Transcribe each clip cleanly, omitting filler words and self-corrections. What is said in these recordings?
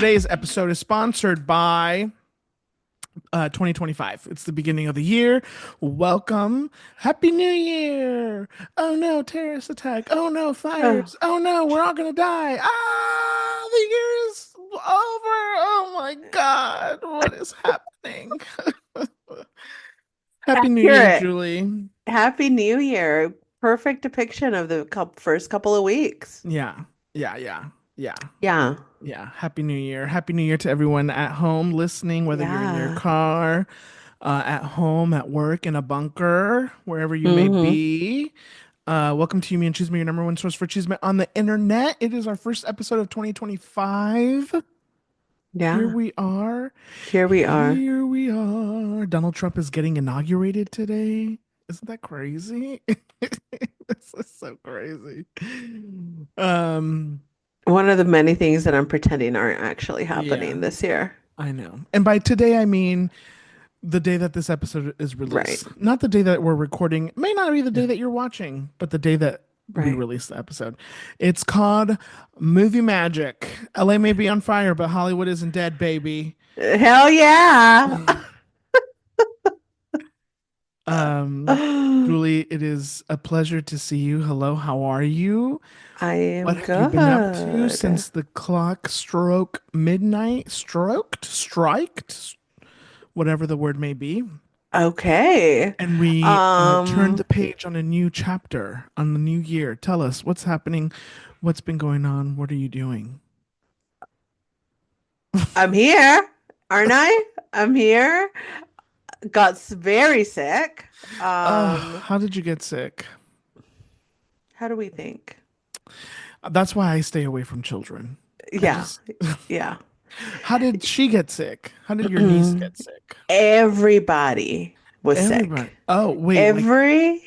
Today's episode is sponsored by 2025. It's the beginning of the year. Welcome. Happy New Year. Oh no, terrorist attack. Oh no, Oh, fires. Oh no, we're all going to die. Ah, the year is over. Oh my God. What is happening? Happy New Year, accurate. Julie. Happy New Year. Perfect depiction of the first couple of weeks. Yeah, yeah. Yeah. Yeah. Happy New Year. Happy New Year to everyone at home listening, whether you're in your Yeah. car, at home, at work, in a bunker, wherever you may hmm be. Welcome to You, Me, and Chisme, your number one source for Chisme on the internet. It is our first episode of 2025. Here Yeah. we are. Here we are. Here we are. Donald Trump is getting inaugurated today. Isn't that crazy? This is so crazy. Um, One of the many things that I'm pretending aren't actually yeah, happening this year. I know. And by today, I mean the day that this episode is Right. released. Not the day that we're recording. It may not be the day that you're watching, but the day that we Right. release the episode. It's called Movie Magic. LA may be on fire, but Hollywood isn't dead, baby. Hell yeah. Um, I Julie, it is a pleasure to see you. Hello, how are you? What am have you been up to good. since the clock stroke midnight? Striked, whatever the word may be. Okay. And we turned the Um, page on a new chapter, on the new year. Tell us what's happening, what's been going on, what are you doing? I'm here, aren't I? I'm here. Got very sick. Oh, Um, how did you get sick? how do we think? That's why I stay away from children. I Yeah, just, yeah. how did she get sick? How did your niece get sick? Everybody was Everybody. sick. Oh, wait, like Every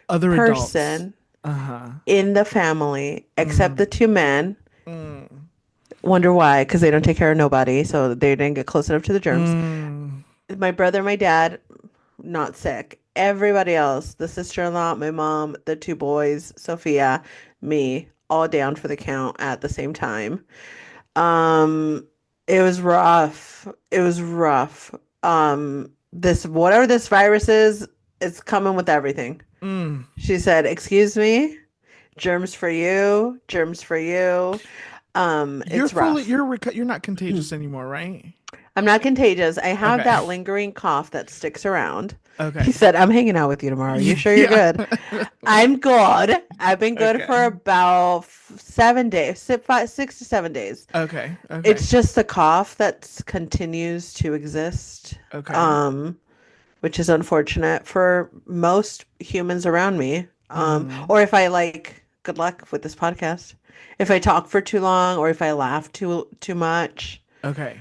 other adults. person Uh-huh. in the family, except the Mm, two men, mm, wonder why, because they don't take care of nobody, so they didn't get close enough to the germs. mm. My brother, my dad, not sick. Everybody else, the sister-in-law, my mom, the two boys, Sophia, me, all down for the count at the same time. Um, it was rough. It was rough. This whatever this virus is, it's coming with everything. Mm. She said, "Excuse me, germs for you, germs for you." You're It's fully rough. you're not contagious anymore, right? I'm not contagious. I have Okay. that lingering cough that sticks around. He Okay. said, "I'm hanging out with you tomorrow. You sure you're Yeah. good?" I'm good. I've been good for Okay. about 7 days, 6 to 7 days. Okay. Okay. It's just the cough that continues to exist, Okay. um, which is unfortunate for most humans around me. Mm. Or if I like, good luck with this podcast. If I talk for too long, or if I laugh too much, Okay.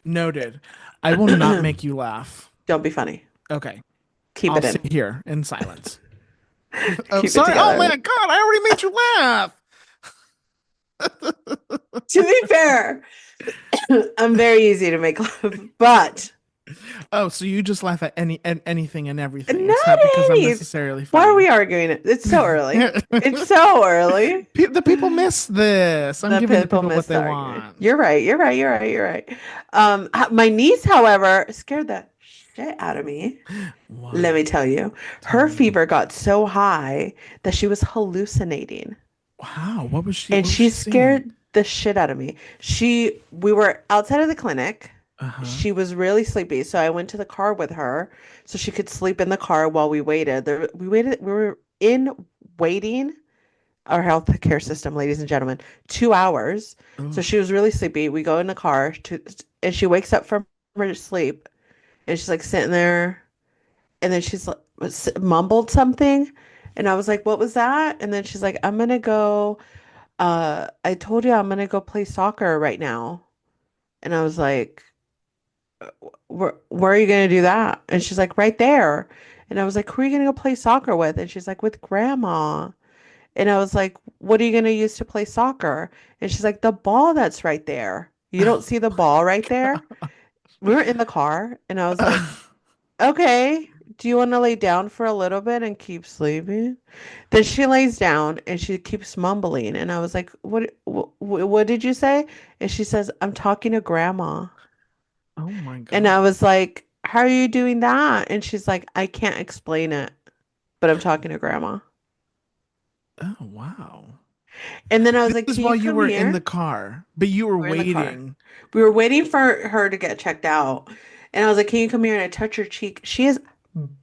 Noted. I will not make you laugh. don't be funny. Okay. Keep I'll it sit in. here in silence. Oh, Keep it sorry. Oh my together. God, I already made you laugh. To be fair, I'm very easy to make laugh, but Oh, so you just laugh at anything and everything. It's not not because I'm any. necessarily Why are funny. we arguing it? It's so early. It's so early. The people miss this. I'm The giving the people people what missed they arguing. want. You're right. You're right. You're right. You're right. My niece, however, scared the shit out of me. Let me Why? tell you, Tell her me. fever got so high that she was hallucinating, Wow. What was she? and What was she she seeing? scared the shit out of me. We were outside of the clinic. Uh-huh. She was really sleepy, so I went to the car with her so she could sleep in the car while we waited. We waited. We were in waiting our healthcare system, ladies and gentlemen, 2 hours. So Oh. she was really sleepy. We go in the car and she wakes up from her sleep and she's like sitting there and then she's like mumbled something. And I was like, what was that? And then she's like, I'm gonna go, I told you I'm gonna go play soccer right now. And I was like, where are you gonna do that? And she's like, right there. And I was like, who are you gonna go play soccer with? And she's like, with grandma. And I was like, what are you going to use to play soccer? And she's like, the ball that's right there. You don't see the ball right there? We were in the car and I was like, okay, do you want to lay down for a little bit and keep sleeping? Then she lays down and she keeps mumbling. And I was like, what did you say? And she says, I'm talking to grandma. Oh my And I God. was like, how are you doing that? And she's like, I can't explain it, but I'm talking to grandma. Oh wow. And then I was This like, is can you while you come were in the here? car, but you were We're in the car. waiting. We were waiting for her to get checked out. And I was like, can you come here? And I touch her cheek. She is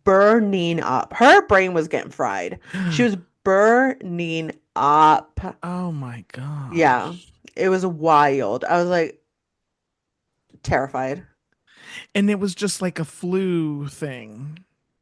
burning up. Her brain was getting fried. She was burning up. Oh my Yeah, gosh. it was wild. I was like terrified. And it was just like a flu thing.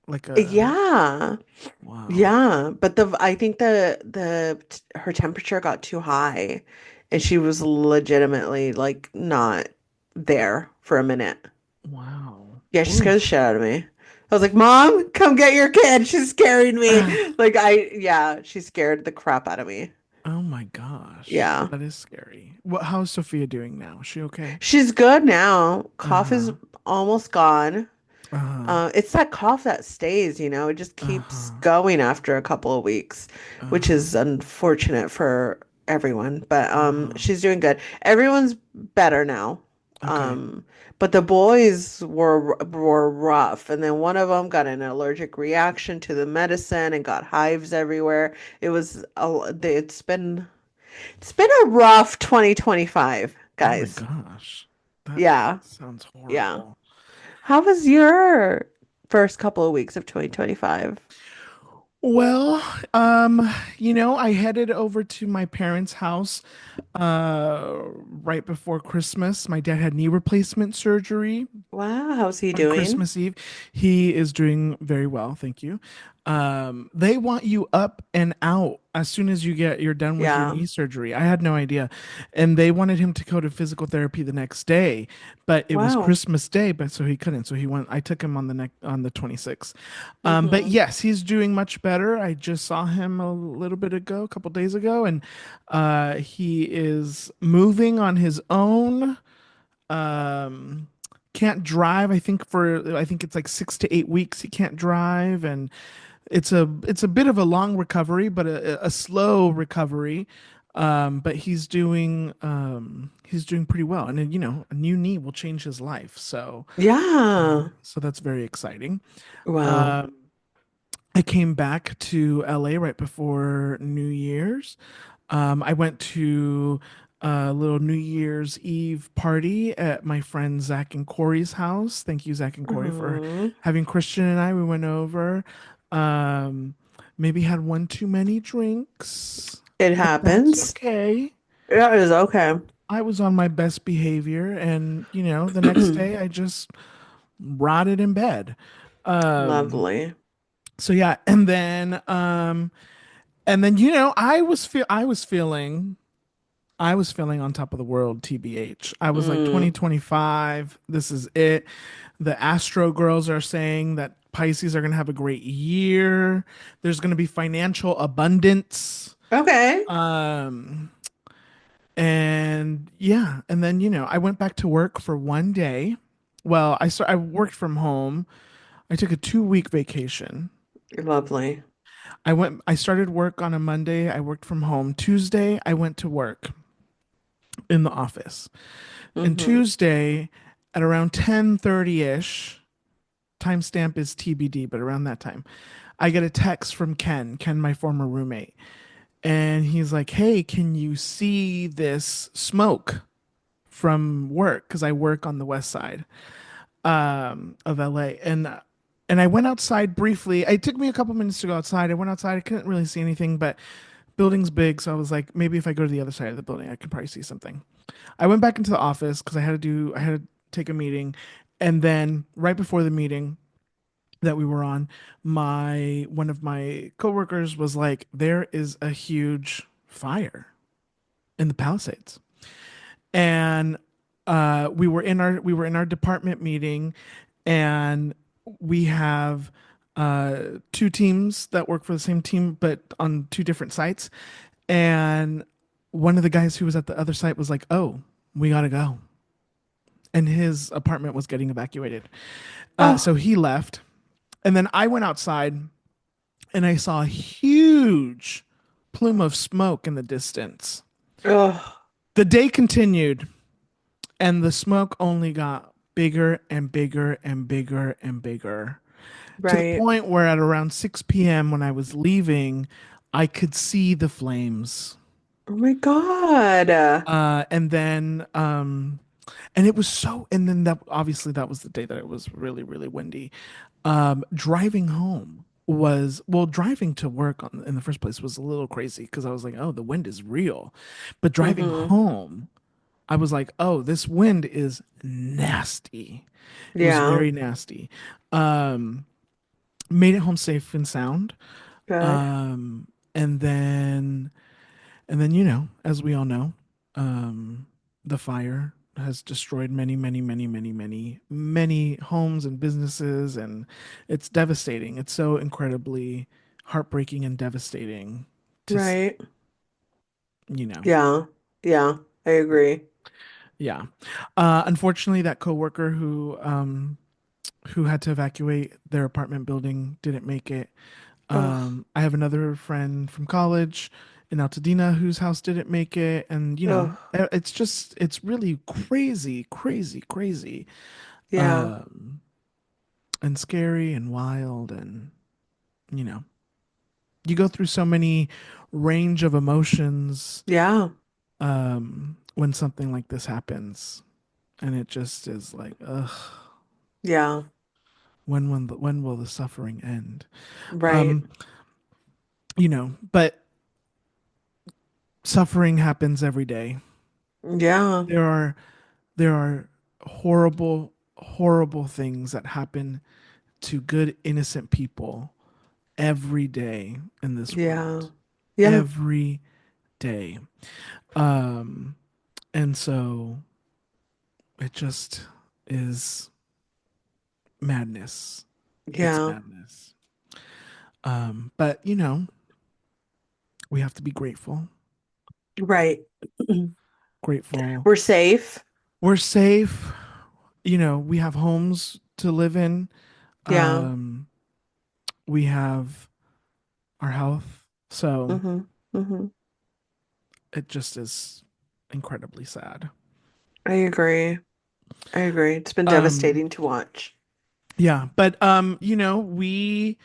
Like a Yeah. wow. Yeah, but the I think her temperature got too high and she was legitimately like not there for a minute. Wow. Yeah, she scared the Oof. shit out of me. I was like, "Mom, come get your kid. She's scaring me." Like yeah, she scared the crap out of me. Oh my gosh. Yeah. That is scary. How's Sophia doing now? Is she okay? She's good now. Cough is Uh-huh. almost gone. Uh-huh. It's that cough that stays, it just keeps Uh-huh. going after a couple of weeks, which Uh-huh. is unfortunate for everyone. But Uh-huh. she's doing good. Everyone's better now. Okay. But the boys were rough, and then one of them got an allergic reaction to the medicine and got hives everywhere. It's been a rough 2025, Oh my guys. gosh. That Yeah, sounds yeah. horrible. How was your first couple of weeks of 2025? Well, I headed over to my parents' house right before Christmas. My dad had knee replacement surgery Wow, how's he on doing? Christmas Eve. He is doing very well, thank you. They want you up and out as soon as you're done with your Yeah. knee surgery. I had no idea. And they wanted him to go to physical therapy the next day, but it was Wow. Christmas Day, but so he couldn't. So he went, I took him on the 26th. But Mm-hmm. yes, he's doing much better. I just saw him a little bit ago, a couple days ago, and he is moving on his own. Um, can't drive. I think it's like 6 to 8 weeks he can't drive, and it's a bit of a long recovery, but a slow recovery. But he's doing pretty well, and then, a new knee will change his life. Yeah. So that's very exciting. Wow. Um, I came back to LA right before New Year's. I went to a little New Year's Eve party at my friend Zach and Corey's house. Thank you, Zach and Corey, for Hmm. having Christian and I. We went over. Um, Maybe had one too many drinks, It but that's happens. okay. That is okay. I was on my best behavior, and the next day I just rotted in bed. Um, Lovely. so yeah, and then I was feeling on top of the world, TBH. I was like Mm. 2025, this is it. The Astro girls are saying that Pisces are going to have a great year. There's going to be financial abundance. Okay. Um and yeah, and then I went back to work for one day. Well, I worked from home. I took a 2-week vacation. Lovely. I started work on a Monday. I worked from home. Tuesday, I went to work in the office. And Mm-hmm. Tuesday at around 10:30ish, timestamp is TBD, but around that time, I get a text from Ken, my former roommate. And he's like, "Hey, can you see this smoke from work? Because I work on the west side of LA." And I went outside briefly. It took me a couple minutes to go outside. I went outside. I couldn't really see anything, but building's big, so I was like, maybe if I go to the other side of the building, I could probably see something. I went back into the office because I had to take a meeting, and then right before the meeting that we were on, my one of my coworkers was like, "There is a huge fire in the Palisades," and we were in our department meeting, and we have two teams that work for the same team but on two different sites, and one of the guys who was at the other site was like, "Oh, we gotta go," and his apartment was getting evacuated. So Oh, he left. And then I went outside and I saw a huge plume of smoke in the distance. Ugh. The day continued, and the smoke only got bigger and bigger and bigger and bigger to the Right. point where at around 6 p.m., when I was leaving, I could see the flames. Oh my God. And then, and it was so, and then that obviously that was the day that it was really, really windy. Driving home was, well, driving to work in the first place was a little crazy because I was like, oh, the wind is real. But driving Hmm. home, I was like, oh, this wind is nasty. It was Yeah. very nasty. Um, Made it home safe and sound. Good. Um, and then, and then, as we all know, um, the fire has destroyed many, many, many, many, many, many homes and businesses, and it's devastating. It's so incredibly heartbreaking and devastating to see, Right. you know. Yeah. Yeah. I agree. Yeah. Unfortunately, that coworker who had to evacuate their apartment building didn't make it. Ugh. I have another friend from college in Altadena whose house didn't make it, and Ugh. it's really crazy, crazy, crazy, Yeah. um, and scary and wild, and you know, you go through so many range of emotions Yeah. when something like this happens, and it just is like, ugh, Yeah. when will the suffering end? Right. Um, but suffering happens every day. Yeah. There are there are horrible, horrible things that happen to good, innocent people every day in this Yeah. world. Yeah. Every day. Um, and so it just is madness. It's Yeah. madness. But we have to be grateful. Right. Grateful. We're safe. We're safe. We have homes to live in. Yeah. Um, we have our health. So Hmm. Hmm. it just is incredibly sad. I agree. I agree. It's been Um, devastating to watch. yeah, but we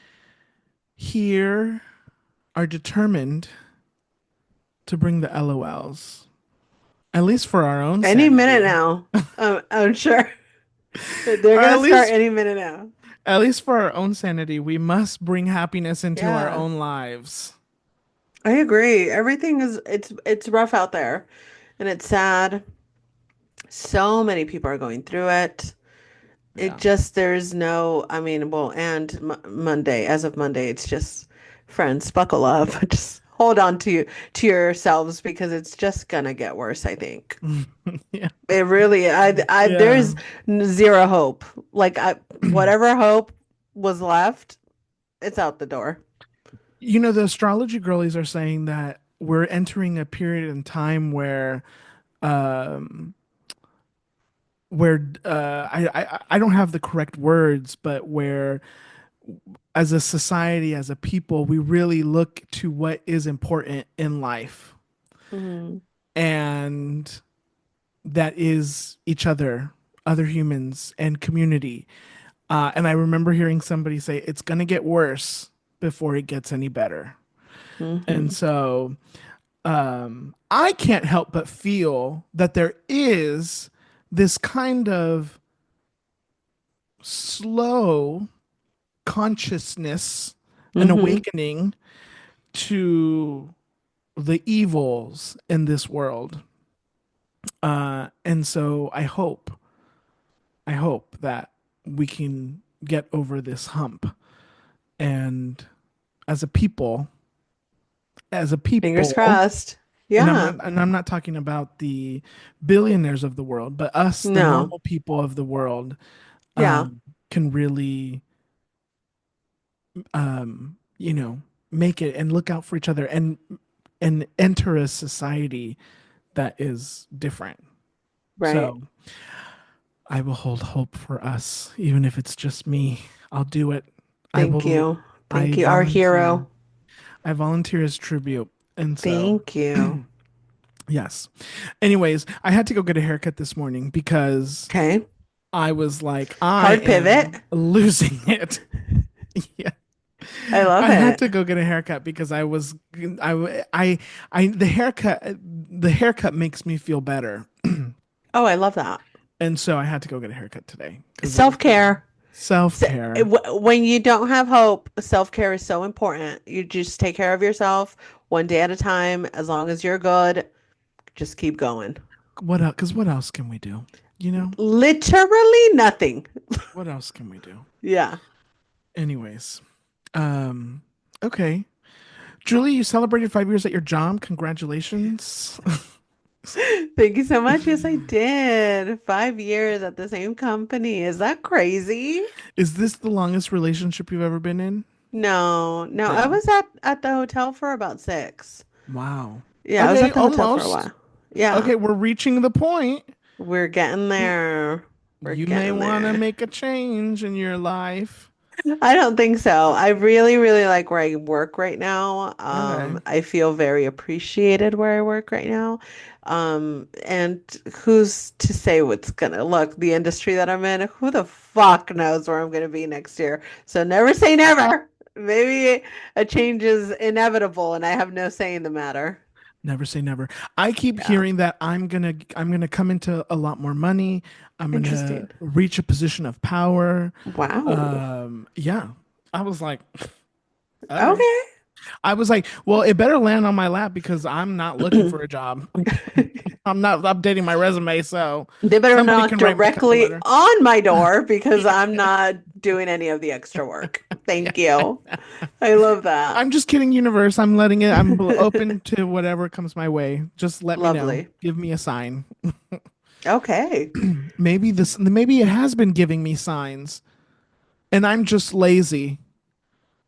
here are determined to bring the LOLs, at least for our own Any minute sanity. now. I'm sure they're Or gonna start any minute now. at least for our own sanity, we must bring happiness into our Yeah. own lives. I agree. Everything is it's rough out there and it's sad. So many people are going through it. It Yeah. just there's no, I mean, well, and M Monday, as of Monday, it's just friends, buckle up. Just hold on to yourselves because it's just gonna get worse, I think. Yeah. It really, Yeah. there's zero hope. Like whatever hope was left, it's out the door. The astrology girlies are saying that we're entering a period in time um I don't have the correct words, but where as a society, as a people, we really look to what is important in life, Hmm. and that is each other humans, and community. And I remember hearing somebody say it's going to get worse before it gets any better. And Hmm. so I can't help but feel that there is this kind of slow consciousness and Hmm. awakening to the evils in this world. And so I hope that we can get over this hump. And as a people, as a Fingers people, crossed. and Yeah. I'm not talking about the billionaires of the world, but us, the No. normal people of the world, Yeah. can really, you know, make it and look out for each other and enter a society that is different. Right. So I will hold hope for us, even if it's just me. I'll do it. I Thank will. you. I Thank you. Our volunteer. hero. I volunteer as tribute, and so Thank you. yes. Anyways, I had to go get a haircut this morning because Okay. I was like, I Hard pivot. am losing it. Yeah. I love I had it. to go get a haircut because the haircut makes me feel better. Oh, I love that. And so I had to go get a haircut today because it was Self-care. self-care. When you don't have hope, self-care is so important. You just take care of yourself one day at a time. As long as you're good, just keep going. What else? Because what else can we do? You know, Literally nothing. what else can we do? Yeah. Anyways, um, okay. Julie, you celebrated 5 years at your job. Congratulations. Thank you so much. Yes, I did. 5 years at the same company. Is that crazy? Is this the longest relationship you've ever been in? No, no. I No. was at the hotel for about six. Wow. Yeah, I was Okay, at the hotel for a almost. while. Yeah, Okay, we're reaching the point. we're getting there. We're You may getting want to there. make a change in your life. I don't think so. I really, really like where I work right now. Okay. I feel very appreciated where I work right now. And who's to say what's gonna look, the industry that I'm in, who the fuck knows where I'm gonna be next year? So never say never. Maybe a change is inevitable and I have no say in the matter. Never say never. I keep Yeah. hearing that I'm gonna come into a lot more money. I'm gonna Interesting. reach a position of power. Wow. Yeah. I was like, okay. Okay. I was like, well, it better land on my lap because I'm not looking for a job. I'm not updating my resume, so They better somebody knock can write me a cover directly letter. on my door because I'm not doing any of the extra work. Yeah. Thank you. I love that. I'm just kidding, universe. I'm letting it. I'm open to whatever comes my way. Just let me know. Lovely. Give me a sign. Okay. Maybe it has been giving me signs, and I'm just lazy.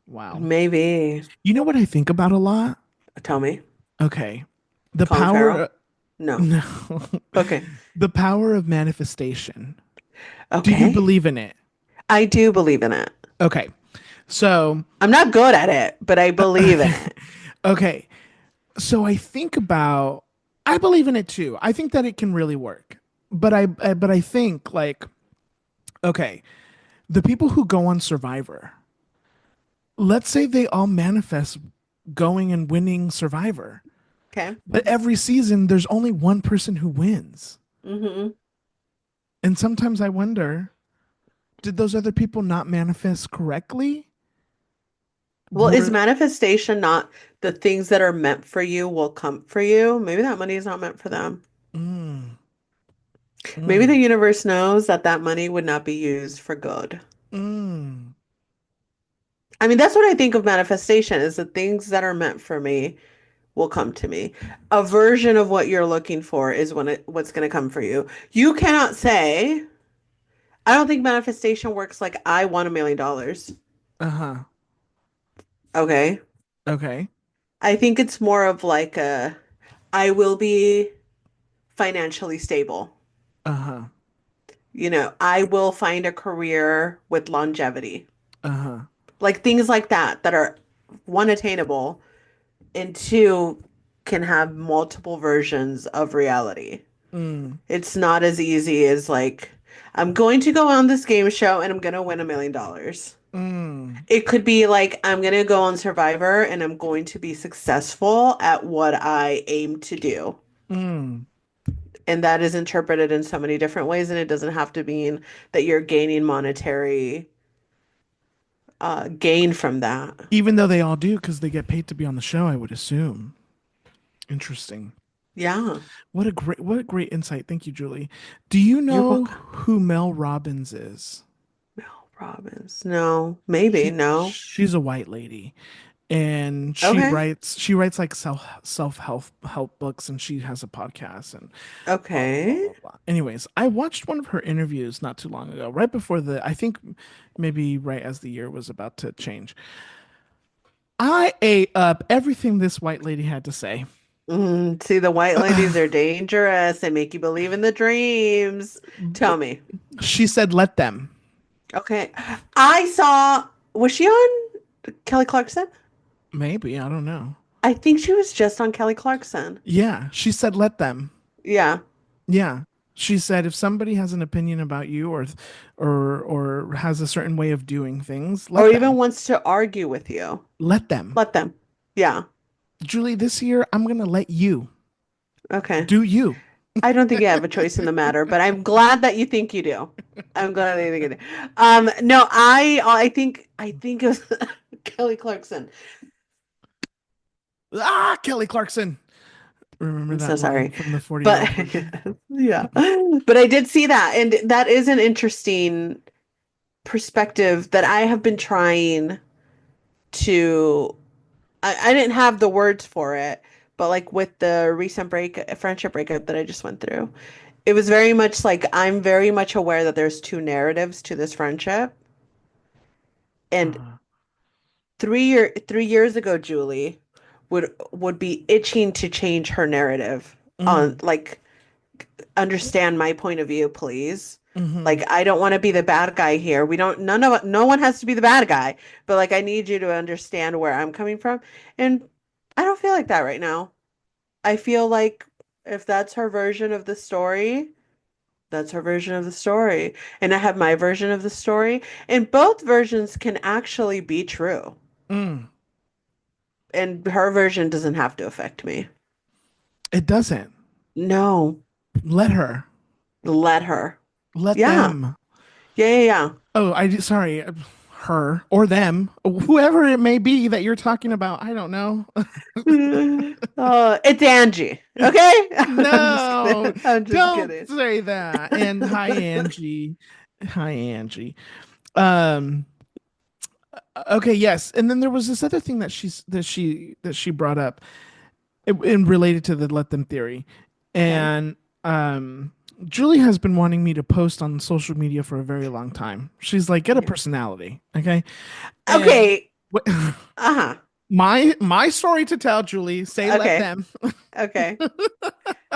Wow. Maybe. You know what I think about a lot? Tell me. Okay. The Colin Farrell? power. No. No. Okay. The power of manifestation. Do you Okay. believe in it? I do believe in it. Okay. So, I'm not good at it, but I believe in it. okay. So I believe in it too. I think that it can really work. But I think like okay, the people who go on Survivor, let's say they all manifest going and winning Survivor. Okay. But every season there's only one person who wins. Hmm. And sometimes I wonder, did those other people not manifest correctly? Well, is Were manifestation not the things that are meant for you will come for you? Maybe that money is not meant for them. mm, Maybe the mm, universe knows that that money would not be used for good. mm, I mean, that's what I think of manifestation is the things that are meant for me will come to me. A version of what you're looking for is what's going to come for you. You cannot say, I don't think manifestation works like I want $1 million. uh-huh. Okay. Okay. I think it's more of like I will be financially stable. Uh-huh. I will find a career with longevity. Uh-huh. Like things like that that are one attainable and two can have multiple versions of reality. Mm, It's not as easy as like I'm going to go on this game show and I'm going to win $1 million. mm, It could be like I'm going to go on Survivor and I'm going to be successful at what I aim to do. mm. And that is interpreted in so many different ways, and it doesn't have to mean that you're gaining monetary gain from that. Even though they all do because they get paid to be on the show, I would assume. Interesting. Yeah, What a great insight. Thank you, Julie. Do you you're know welcome. who Mel Robbins is? Mel Robbins. No, maybe, no. She's a white lady and she Okay, writes she writes like self help books and she has a podcast and blah blah blah okay. blah blah. Anyways, I watched one of her interviews not too long ago, right before I think maybe right as the year was about to change. I ate up everything this white lady had to say. See, the white ladies are dangerous. They make you believe in the dreams. Tell me. She said, "Let them." Okay. I saw. Was she on Kelly Clarkson? Maybe, I don't know. I think she was just on Kelly Clarkson. Yeah, she said let them. Yeah. Yeah. She said if somebody has an opinion about you or has a certain way of doing things, Or let even them. wants to argue with you. Let them. Let them. Yeah. Julie, this year I'm going to let you Okay. do you. I don't think you have a choice in the matter, but I'm glad that you think you do. I'm glad that you think you do. No, I think it was Kelly Clarkson. Ah, Kelly Clarkson. Remember I'm so that line sorry. from the 40-year-old But virgin? yeah. But I did see that, and that is an interesting perspective that I have been trying to I didn't have the words for it, but like with the recent friendship breakup that I just went through, it was very much like I'm very much aware that there's two narratives to this friendship. And Uh, 3 years ago, Julie would be itching to change her narrative on mm, like understand my point of view, please. mm-hmm, Like I don't want to be the bad guy here. We don't none of no one has to be the bad guy, but like I need you to understand where I'm coming from. And I don't feel like that right now. I feel like if that's her version of the story, that's her version of the story. And I have my version of the story, and both versions can actually be true. mm. And her version doesn't have to affect me. It doesn't. No, Let her. let her. Let Yeah. them. Yeah. Oh, sorry, her or them, whoever it may be that you're talking about. I don't know. Yeah. It's Angie. Okay? I'm just No, kidding. I'm just don't kidding. say that. And hi, Angie. Hi, Angie. Um, okay, yes. And then there was this other thing that she brought up and related to the let them theory. Okay. And um Julie has been wanting me to post on social media for a very long time. She's like, get a Yeah. personality, okay? And Okay. Uh-huh. my story to tell, Julie. Say let Okay. them. Okay.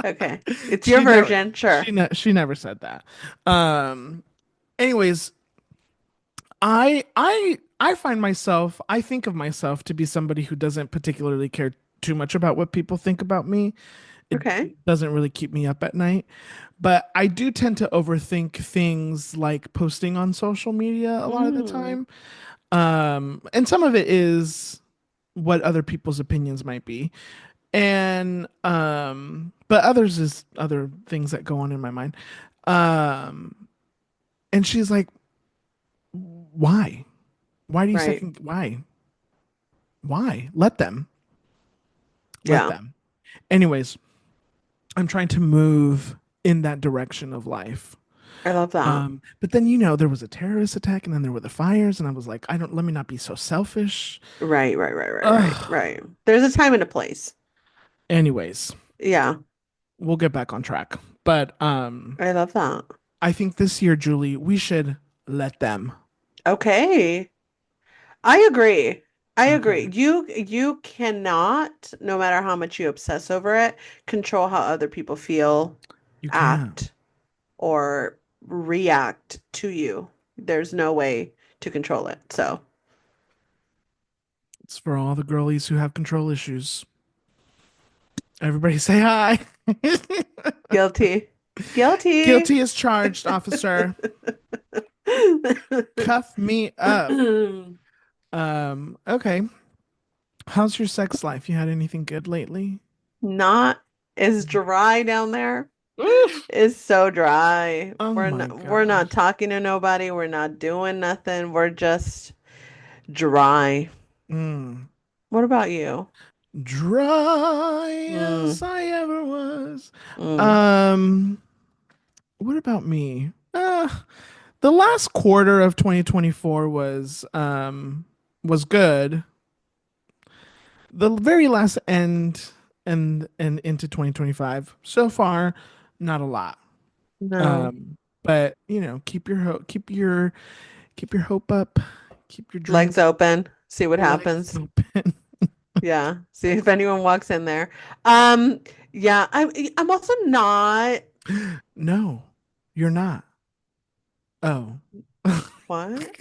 Okay. It's your She never version, sure. she never said that. Um anyways, I find myself, I think of myself to be somebody who doesn't particularly care too much about what people think about me. It Okay. doesn't really keep me up at night, but I do tend to overthink things like posting on social media a lot of the Mm. time. And some of it is what other people's opinions might be. And but others is other things that go on in my mind. Um and she's like, why? Why do you Right. second why? Why? Let them. Let Yeah. them. Anyways, I'm trying to move in that direction of life. I love that. But then there was a terrorist attack and then there were the fires, and I was like, I don't let me not be so selfish. Right. Ugh. Right. There's a time and a place. Anyways, Yeah. we'll get back on track. But I love that. I think this year, Julie, we should let them. Okay. I agree. I Okay. agree. You cannot, no matter how much you obsess over it, control how other people feel, You can. act, or react to you. There's no way to control it. So, It's for all the girlies who have control issues. Everybody say hi. guilty. Guilty. Guilty as charged, officer. Cuff me up. Okay. How's your sex life? You had anything good lately? Not as dry down there. Oof. It's so dry. Oh my We're not gosh. talking to nobody. We're not doing nothing. We're just dry. Mm. What about you? Dry Mm, as I ever was. mm. Um, what about me? The last quarter of 2024 was good. The very last end and into 2025 so far, not a lot. No. But keep your hope up, keep your Legs dreams, open. See what legs happens. open. Yeah. See if anyone walks in there. Um, yeah, I'm also not No, you're not. Oh. what?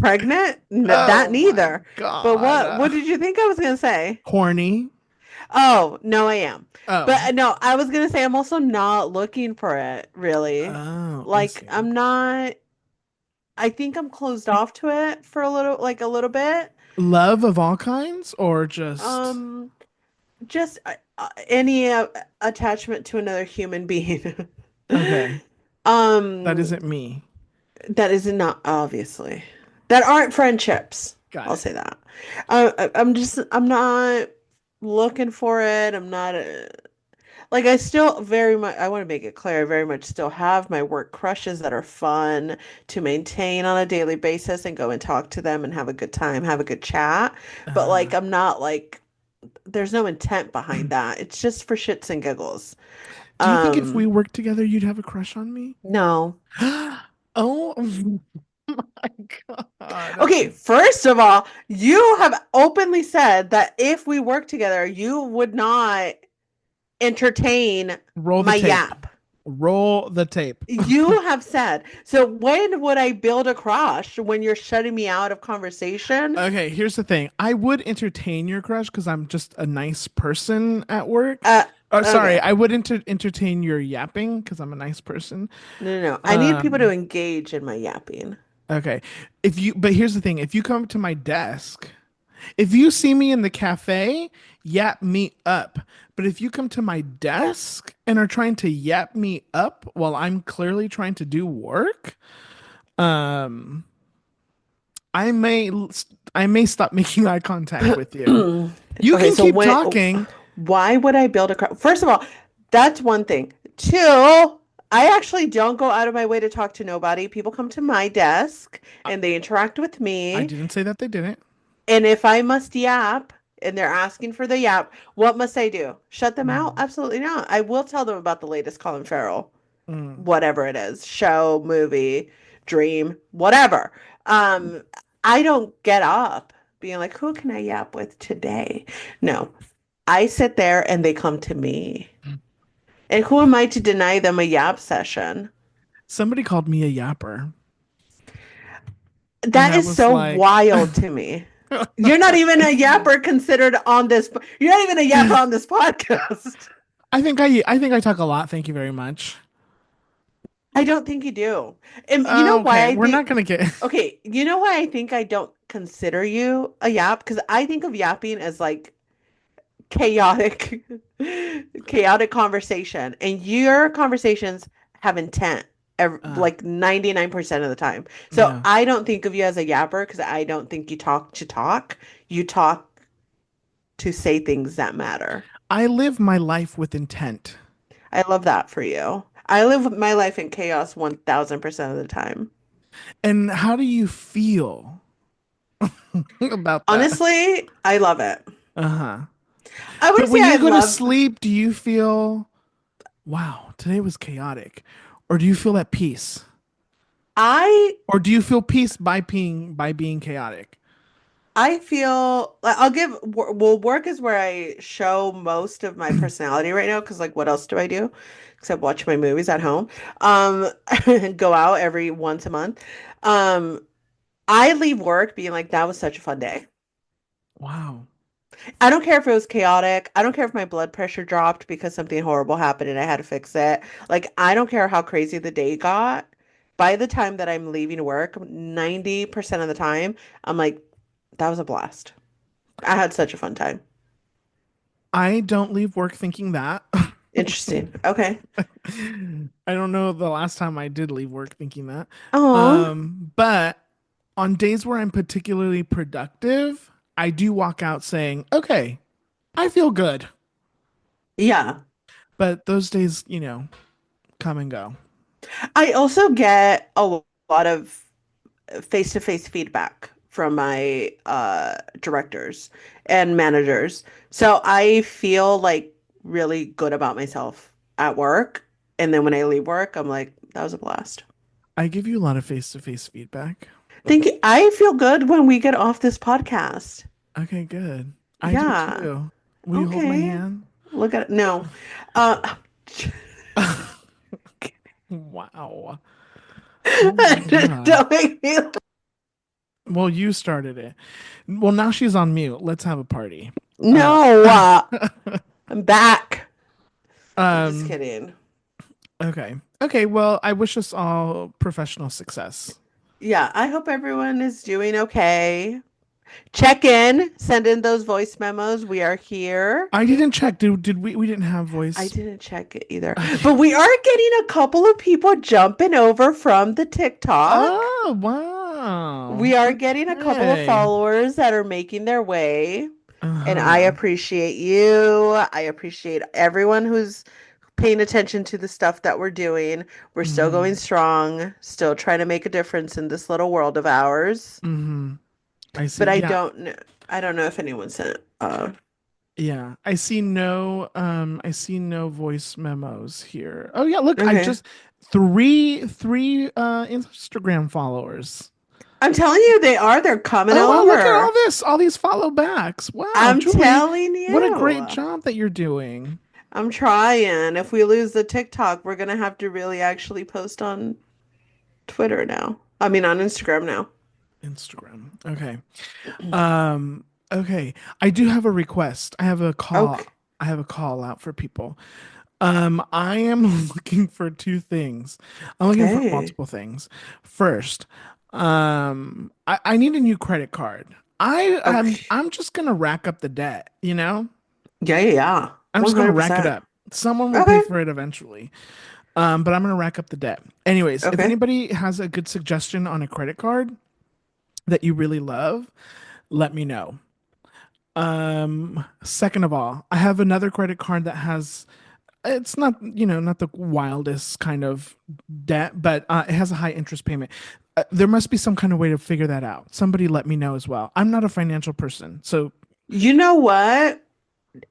pregnant? That Oh my neither. But God. what did you think I was gonna say? Horny. Oh, no, I am. But Oh. no, I was gonna say I'm also not looking for it, really. Oh, I Like see. I'm not I think I'm closed off to it for a little bit. Love of all kinds or just Um, just any attachment to another human being. okay. That Um, isn't me. that is not obviously that aren't friendships. Got I'll it. say that. I'm not looking for it. I'm not like I still very much I want to make it clear I very much still have my work crushes that are fun to maintain on a daily basis and go and talk to them and have a good time, have a good chat. But like Uh, I'm not like there's no intent behind that. It's just for shits and giggles. do you think if we Um, worked together, you'd have a crush on me? no. Oh my God. Okay, first of all, you have openly said that if we work together, you would not entertain Roll the my tape. yap. Roll the tape. You have said. So when would I build a crush when you're shutting me out of conversation? Okay, here's the thing. I would entertain your crush because I'm just a nice person at work. Uh, Oh, sorry, okay. I would entertain your yapping because I'm a nice person. No, no, no. I need people to Um, engage in my yapping. okay. But here's the thing. If you come to my desk, if you see me in the cafe, yap me up. But if you come to my desk and are trying to yap me up while I'm clearly trying to do work, um, I may I may stop making eye contact with you. You Okay, can so keep talking. why would I build a crush? First of all, that's one thing. Two, I actually don't go out of my way to talk to nobody. People come to my desk I, and they interact with I me. didn't say that they didn't. And if I must yap and they're asking for the yap, what must I do? Shut them out? Mm, Absolutely not. I will tell them about the latest Colin Farrell, mm. whatever it is, show, movie, dream, whatever. Um, I don't get up being like, who can I yap with today? No, I sit there and they come to me. And who am I to deny them a yap session? Somebody called me a yapper, and That that is was so like, wild to me. You're not even a yapper considered on this. You're not even a yapper on this podcast. I think I talk a lot. Thank you very much. I don't think you do. And you know why Okay, I we're not think, gonna get. okay, you know why I think I don't consider you a yap? Because I think of yapping as like chaotic, chaotic conversation. And your conversations have intent Uh, like 99% of the time. So yeah, I don't think of you as a yapper because I don't think you talk to talk. You talk to say things that matter. I live my life with intent. I love that for you. I live my life in chaos 1000% of the time. And how do you feel about that? Honestly, I love it. Uh-huh. I But wouldn't say when I you go to love, sleep, do you feel, wow, today was chaotic? Or do you feel at peace? I Or do you feel peace by being chaotic? I feel like I'll give well work is where I show most of my personality right now because like what else do I do except watch my movies at home um go out every once a month um I leave work being like that was such a fun day. Wow. I don't care if it was chaotic. I don't care if my blood pressure dropped because something horrible happened and I had to fix it. Like I don't care how crazy the day got. By the time that I'm leaving work, 90% of the time, I'm like that was a blast. I had such a fun time. I don't leave work thinking that. Interesting. Okay. I don't know the last time I did leave work thinking that. Oh, But on days where I'm particularly productive, I do walk out saying, okay, I feel good. yeah. But those days, come and go. I also get a lot of face-to-face feedback from my directors and managers. So I feel like really good about myself at work. And then when I leave work, I'm like, that was a blast. I give you a lot of face-to-face feedback. Thank you. I feel good when we get off this podcast. Okay, good. I do Yeah. too. Will you hold my Okay. hand? Look at it. No. Uh, Wow. Oh my God. don't make me Well, you started it. Well, now she's on mute. Let's have a party. Uh, No, I'm back. I'm just um, kidding. okay. Okay, well, I wish us all professional success. Yeah, I hope everyone is doing okay. Check in, send in those voice memos. We are here. I didn't check. Did we didn't have I voice. didn't check it either, Okay. but we are getting a couple of people jumping over from the TikTok. Oh, wow. We are getting a couple of Okay. followers that are making their way, and I Uh-huh. appreciate you. I appreciate everyone who's paying attention to the stuff that we're doing. We're still going Mm-hmm. strong, still trying to make a difference in this little world of ours. Mm-hmm. I see. But I Yeah. don't know. I don't know if anyone sent. Yeah. I see no voice memos here. Oh yeah, look, I Okay. just three Instagram followers. I'm telling you, they are. They're coming Oh wow, look at all over. this, all these follow backs. Wow, I'm Julie, telling what a great you. job that you're doing. I'm trying. If we lose the TikTok, we're gonna have to really actually post on Twitter now. I mean, on Instagram now. Instagram. Okay. Um, okay. I do have a request. Okay. I have a call out for people. I am looking for two things. I'm looking for Okay. multiple things. First, I need a new credit card. Okay. I'm just gonna rack up the debt, you know? Yeah, yeah, yeah. I'm just gonna rack it 100%. up. Someone will pay Okay. for it eventually. But I'm gonna rack up the debt. Anyways, if Okay. anybody has a good suggestion on a credit card that you really love, let me know. Second of all, I have another credit card that has it's not, not the wildest kind of debt, but it has a high interest payment. There must be some kind of way to figure that out. Somebody let me know as well. I'm not a financial person, so You know what?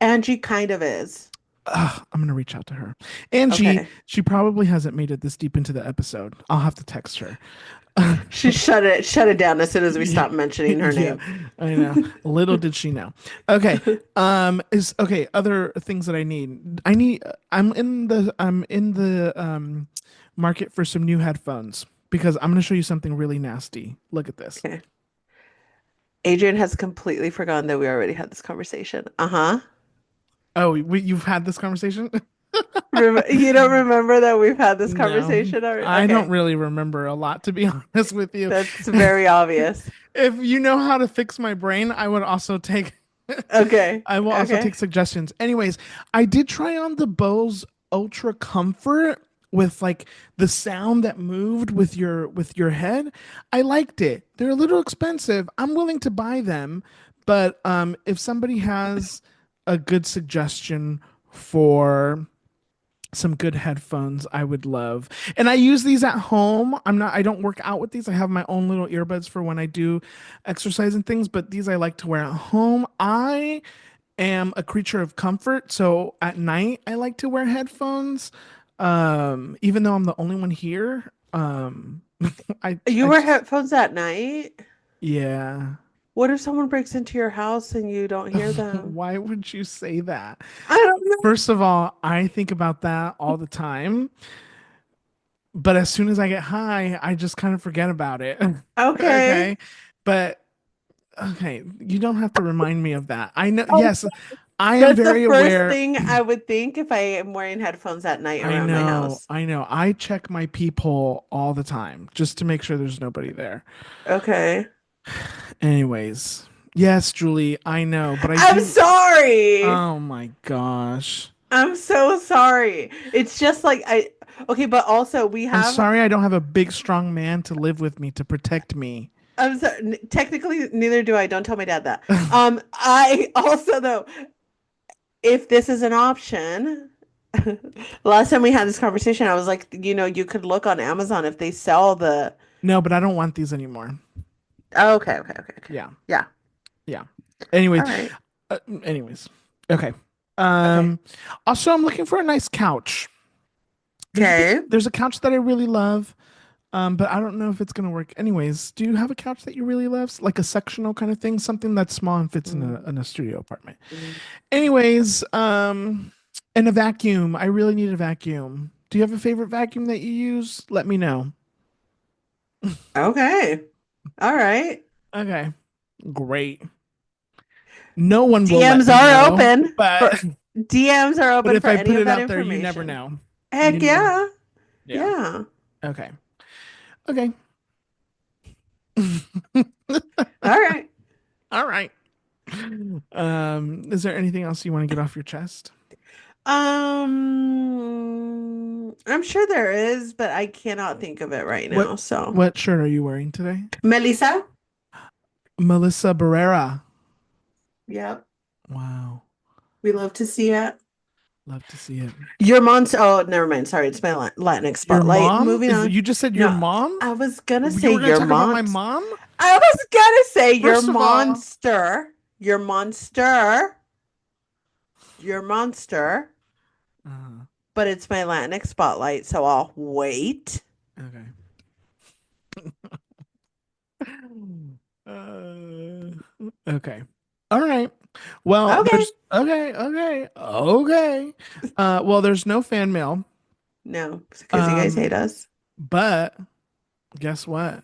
Angie kind of is. I'm gonna reach out to her. Angie, Okay. she probably hasn't made it this deep into the episode. I'll have to text her. She shut it down as soon as we Yeah, stopped mentioning her yeah, name. I know. Little did she know. Okay, is okay. Other things that I need. I'm in the market for some new headphones because I'm gonna show you something really nasty. Look at this. Okay. Adrian has completely forgotten that we already had this conversation. Uh-huh. Oh, you've had this conversation? You don't remember that we've had this No, conversation already? I don't Okay. really remember a lot, to be honest with you. That's very obvious. If you know how to fix my brain, I would also take Okay. I will also Okay. take suggestions. Anyways, I did try on the Bose Ultra Comfort with like the sound that moved with your head. I liked it. They're a little expensive. I'm willing to buy them, but if somebody has a good suggestion for some good headphones I would love. And I use these at home. I don't work out with these. I have my own little earbuds for when I do exercise and things, but these I like to wear at home. I am a creature of comfort, so at night I like to wear headphones. Even though I'm the only one here. You I wear just headphones at night? yeah. What if someone breaks into your house and you don't hear them? Why would you say that? I don't know. First of all, I think about that all the time. But as soon as I get high, I just kind of forget about it. Okay. Okay. But okay, you don't have to remind me of that. I know, Oh, yes, I am that's the very first aware. thing I would think if I am wearing headphones at night I around my know, house. I know. I check my peephole all the time just to make sure there's nobody there. Okay. Anyways, yes, Julie, I know, but I I'm do. sorry. Oh my gosh. I'm so sorry. It's just like okay, but also we I'm have sorry I don't have a big, strong man to live with me to protect me. I'm sorry, technically neither do I. Don't tell my dad that. I also though, if this is an option, last time we had this conversation, I was like, you could look on Amazon if they sell the. No, but I don't want these anymore. Oh, okay, okay, okay, okay. Yeah. Yeah. Yeah. Anyways, All right. anyways. Okay. Okay. Um, also, I'm looking for a nice couch. Okay. There's a couch that I really love, but I don't know if it's gonna work. Anyways, do you have a couch that you really love, like a sectional kind of thing, something that's small and fits in Mm, a studio apartment? mm. Anyways, and a vacuum. I really need a vacuum. Do you have a favorite vacuum that you use? Let me know. Okay. All right. Okay. Great. No one will let DMs me are know, open but for DMs are but open if for I any put of it that out there, you never information. know. You Heck never. yeah. Yeah. Yeah. Okay. Okay. All right. All right. Is there anything else you want to get off your chest? I'm sure there is, but I cannot think of it right What now. So, what shirt are you wearing today? Melissa? Melissa Barrera. Yep. Wow. We love to see it. Love to see it. Your mom's, oh, never mind. Sorry, it's my Latinx Your spotlight. mom? Moving Is on. you just said your No, mom? I was gonna You say were going to your talk about my mont. mom? I was gonna say your First of all, monster. Your monster. Your monster. uh, But it's my Latinx spotlight, so I'll wait. okay. Okay. All right. Well, Okay. there's okay. Well, there's no fan mail. No, because you guys hate Um, us. but guess what?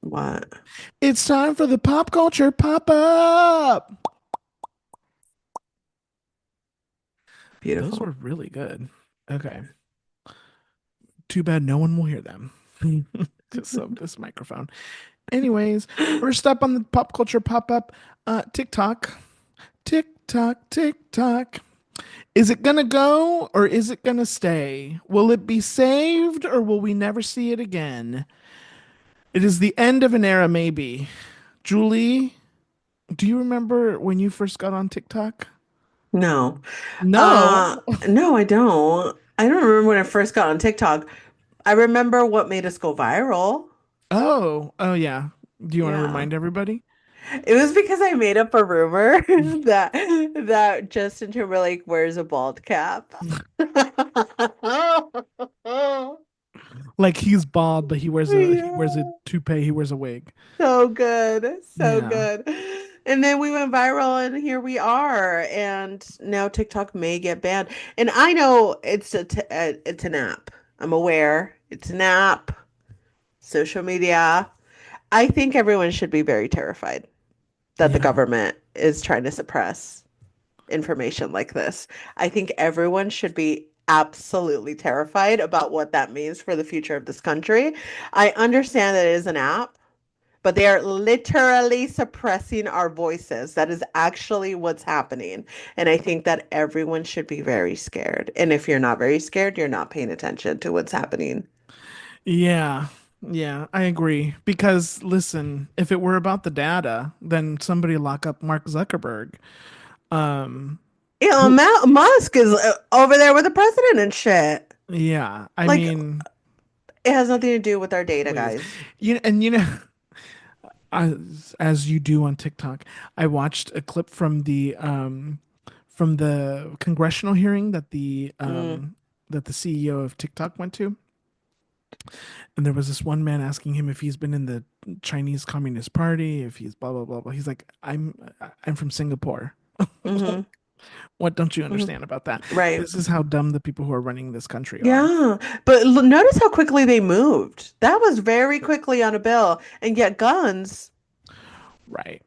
What? It's time for the pop culture pop up. Those Beautiful. were really good. Okay. Too bad no one will hear them because of this microphone. Anyways, first up on the pop culture pop up, TikTok. TikTok, TikTok. Is it gonna go or is it gonna stay? Will it be saved or will we never see it again? It is the end of an era, maybe. Julie, do you remember when you first got on TikTok? No. No. No, I don't. I don't remember when I first got on TikTok. I remember what made us go viral. Oh yeah. Do you want to Yeah. remind everybody? It was because I made up a rumor that Justin Timberlake wears a bald cap. Like he's bald, but he wears a Yeah. toupee, he wears a wig. So good. So Yeah. good. And then we went viral and here we are. And now TikTok may get banned. And I know it's an app. I'm aware. It's an app, social media. I think everyone should be very terrified that the Yeah. government is trying to suppress information like this. I think everyone should be absolutely terrified about what that means for the future of this country. I understand that it is an app, but they are literally suppressing our voices. That is actually what's happening. And I think that everyone should be very scared. And if you're not very scared, you're not paying attention to what's happening. Yeah. Yeah, I agree. Because listen, if it were about the data, then somebody lock up Mark Zuckerberg. Um, who, Musk is over there with the president and shit. yeah, I Like, mean, it has nothing to do with our data, please. guys. As you do on TikTok, I watched a clip from the congressional hearing Mm, that the CEO of TikTok went to. And there was this one man asking him if he's been in the Chinese Communist Party, if he's blah blah blah blah. He's like, I'm from Singapore. hmm What don't you hmm understand about that? Right. This is how dumb the people who are running this country are. Yeah. But notice how quickly they moved. That was very quickly on a bill. And yet, guns, Right.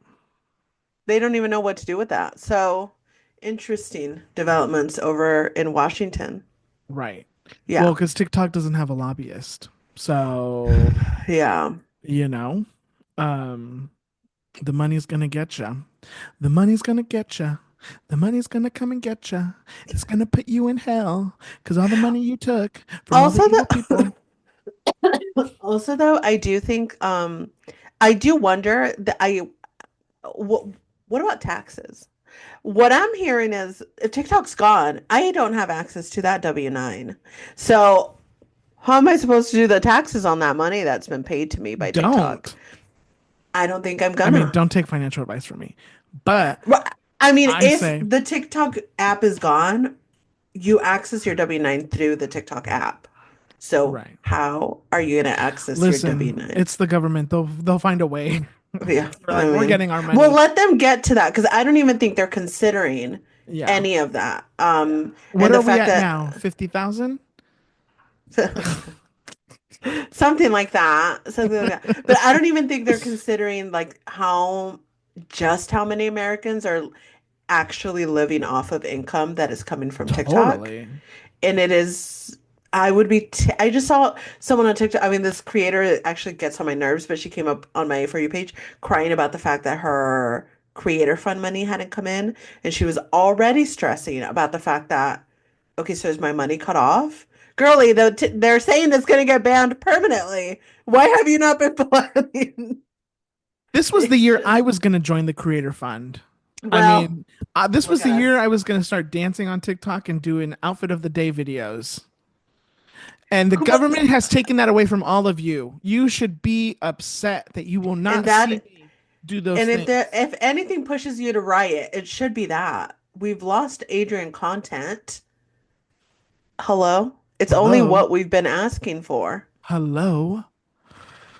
they don't even know what to do with that. So, interesting developments over in Washington. Right. Well, Yeah. because TikTok doesn't have a lobbyist. So, Yeah. you know, um, the money's gonna get you. The money's gonna get you. The money's gonna come and get you. It's gonna put you in hell because all the money you took from all the Also, evil people. also though, I do think I do wonder that what about taxes? What I'm hearing is if TikTok's gone, I don't have access to that W-9. So how am I supposed to do the taxes on that money that's been paid to me by TikTok? Don't. I don't think I'm I mean, gonna. don't take financial advice from me. But But, I mean, I if say, the TikTok app is gone, you access your W-9 through the TikTok app. So right. how are you going to access your Listen, W-9? it's the government. They'll find a way. Yeah, They're I like, we're mean, getting our well, money. let them get to that because I don't even think they're considering Yeah. any of that. Yeah. What And the are we fact at that now? 50,000? Something like that. Something like that. But I don't even think they're considering like how many Americans are actually living off of income that is coming from TikTok. Totally. And it is, I would be, t I just saw someone on TikTok. I mean, this creator actually gets on my nerves, but she came up on my For You page crying about the fact that her creator fund money hadn't come in. And she was already stressing about the fact that, okay, so is my money cut off? Girlie, they're saying it's going to get banned permanently. Why have you not been planning? This was the It's year just, I was going to join the creator fund. I well, mean, this was look the at year us. I was going to start dancing on TikTok and doing outfit of the day videos. And the But, government has taken that away from all of you. You should be upset that you will and not see that, me do those and things. if anything pushes you to riot, it should be that. We've lost Adrian content. Hello? It's only Hello? what we've been asking for. Hello?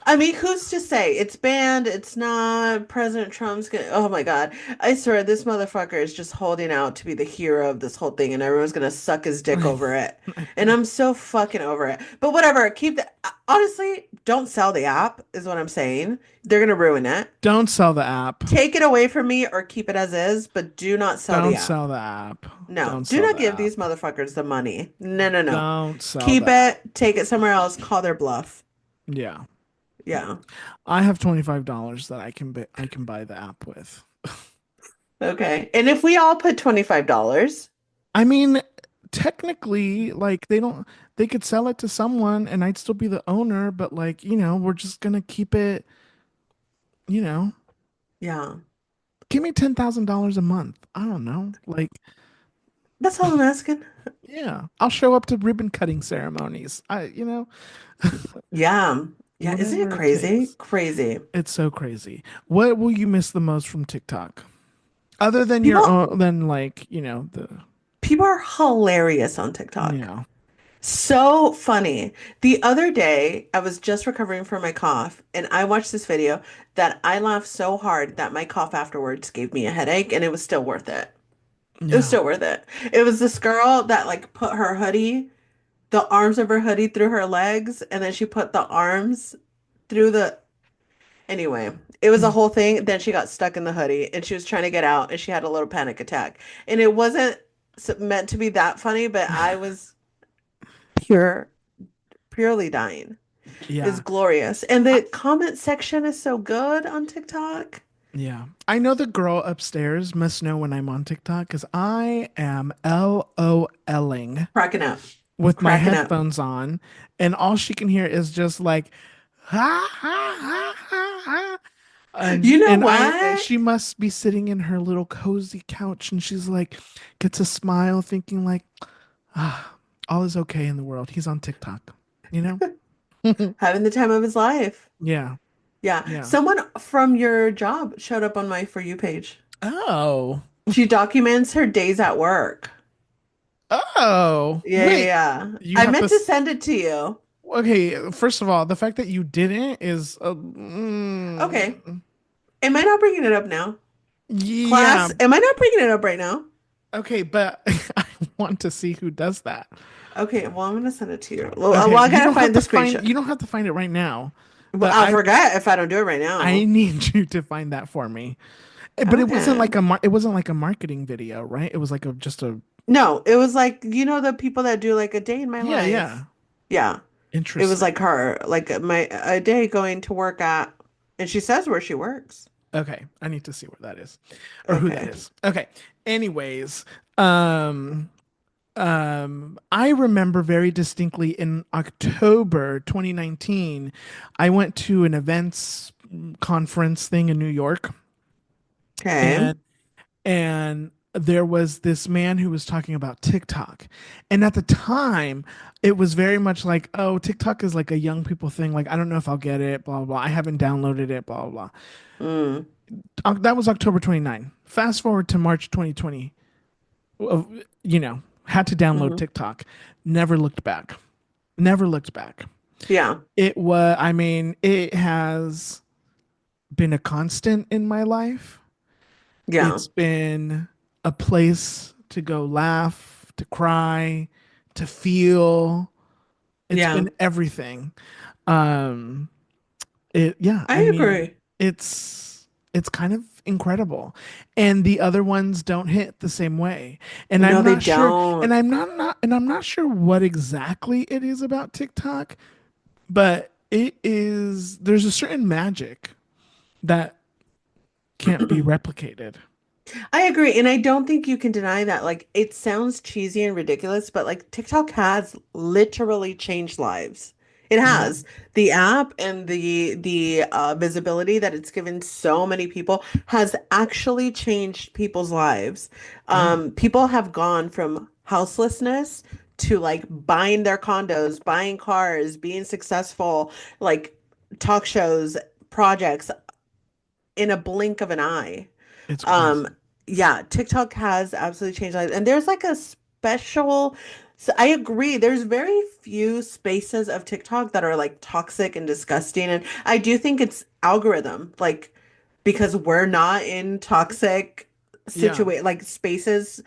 I mean, who's to say? It's banned. It's not. President Trump's gonna. Oh my God. I swear, this motherfucker is just holding out to be the hero of this whole thing, and everyone's gonna suck his dick over it. And I'm so fucking over it. But whatever. Keep the. Honestly, don't sell the app, is what I'm saying. They're gonna ruin it. Don't sell the app. Take it away from me or keep it as is, but do not sell the Don't app. sell the app. No, Don't do sell not the give app. these motherfuckers the money. No, no, no. Don't sell Keep the app. it, take it somewhere else, call their bluff. Yeah. Yeah. I have $25 that I can buy the app with. Okay. And if we all put $25, I mean, technically, like they could sell it to someone and I'd still be the owner, but like, we're just gonna keep it, you know, yeah. give me $10,000 a month. I don't know. Like, That's all I'm asking. yeah, I'll show up to ribbon cutting ceremonies. Yeah. Yeah. Isn't it Whatever it crazy? takes. Crazy. It's so crazy. What will you miss the most from TikTok? Other than your People own, than like, the, people are hilarious on TikTok. yeah, So funny. The other day, I was just recovering from my cough, and I watched this video that I laughed so hard that my cough afterwards gave me a headache, and it was still worth it. It was yeah. still worth it. It was this girl that like put her hoodie, the arms of her hoodie through her legs, and then she put the arms through the. Anyway, it was a whole thing. Then she got stuck in the hoodie and she was trying to get out and she had a little panic attack. And it wasn't meant to be that funny, but I was pure, purely dying. It's Yeah. glorious. And the comment section is so good on TikTok. Yeah. I know the girl upstairs must know when I'm on TikTok because I am LOLing Cracking up. with my Cracking up. headphones on, and all she can hear is just like, ha, ha, ha, ha, ha. You know And what? she must be sitting in her little cozy couch and she's like, gets a smile thinking like, ah, all is okay in the world. He's on TikTok, you know? Having the time of his life. Yeah. Yeah. Yeah. Someone from your job showed up on my For You page. Oh. She documents her days at work. Oh. Yeah, yeah, Wait. yeah. You I have to meant to send it to you. Okay, first of all, the fact that you didn't is Okay. Am I not bringing it up now? yeah. Class, am I not bringing it up right now? Okay, but I want to see who does that. Okay, well, I'm gonna send it to you. Well, Okay, I gotta find the screenshot. you don't have to find it right now, Well, but I'll forget if I don't do it right I now. need you to find that for me. But Okay. it wasn't like a marketing video, right? It was like a just a No, it was like, the people that do like a day in my yeah, life. yeah. Yeah. It was Interesting. like her, like my a day going to work at, and she says where she works. Okay, I need to see where that is or who that Okay. is. Okay. Anyways, um I remember very distinctly in October 2019, I went to an events conference thing in New York, Okay. and there was this man who was talking about TikTok. And at the time, it was very much like, oh, TikTok is like a young people thing. Like, I don't know if I'll get it, blah, blah, blah. I haven't downloaded it, blah, blah, Mm. blah. That was October 29. Fast forward to March 2020, uh, had to download Hmm. TikTok. Never looked back. Never looked back. Yeah. I mean, it has been a constant in my life. Yeah. It's been a place to go laugh, to cry, to feel. It's Yeah. been everything. Um, yeah, I I mean, agree. it's kind of incredible. And the other ones don't hit the same way. And I'm No, they not sure, don't. and I'm not sure what exactly it is about TikTok, but there's a certain magic that can't be replicated. I agree, and I don't think you can deny that. Like, it sounds cheesy and ridiculous, but like TikTok has literally changed lives. It Yeah. has. The app and the visibility that it's given so many people has actually changed people's lives. Yeah. People have gone from houselessness to like buying their condos, buying cars, being successful, like talk shows, projects in a blink of an eye. It's Um, crazy. yeah, TikTok has absolutely changed lives. And there's like a special, so I agree, there's very few spaces of TikTok that are like toxic and disgusting. And I do think it's algorithm, like because we're not in toxic Yeah. like spaces.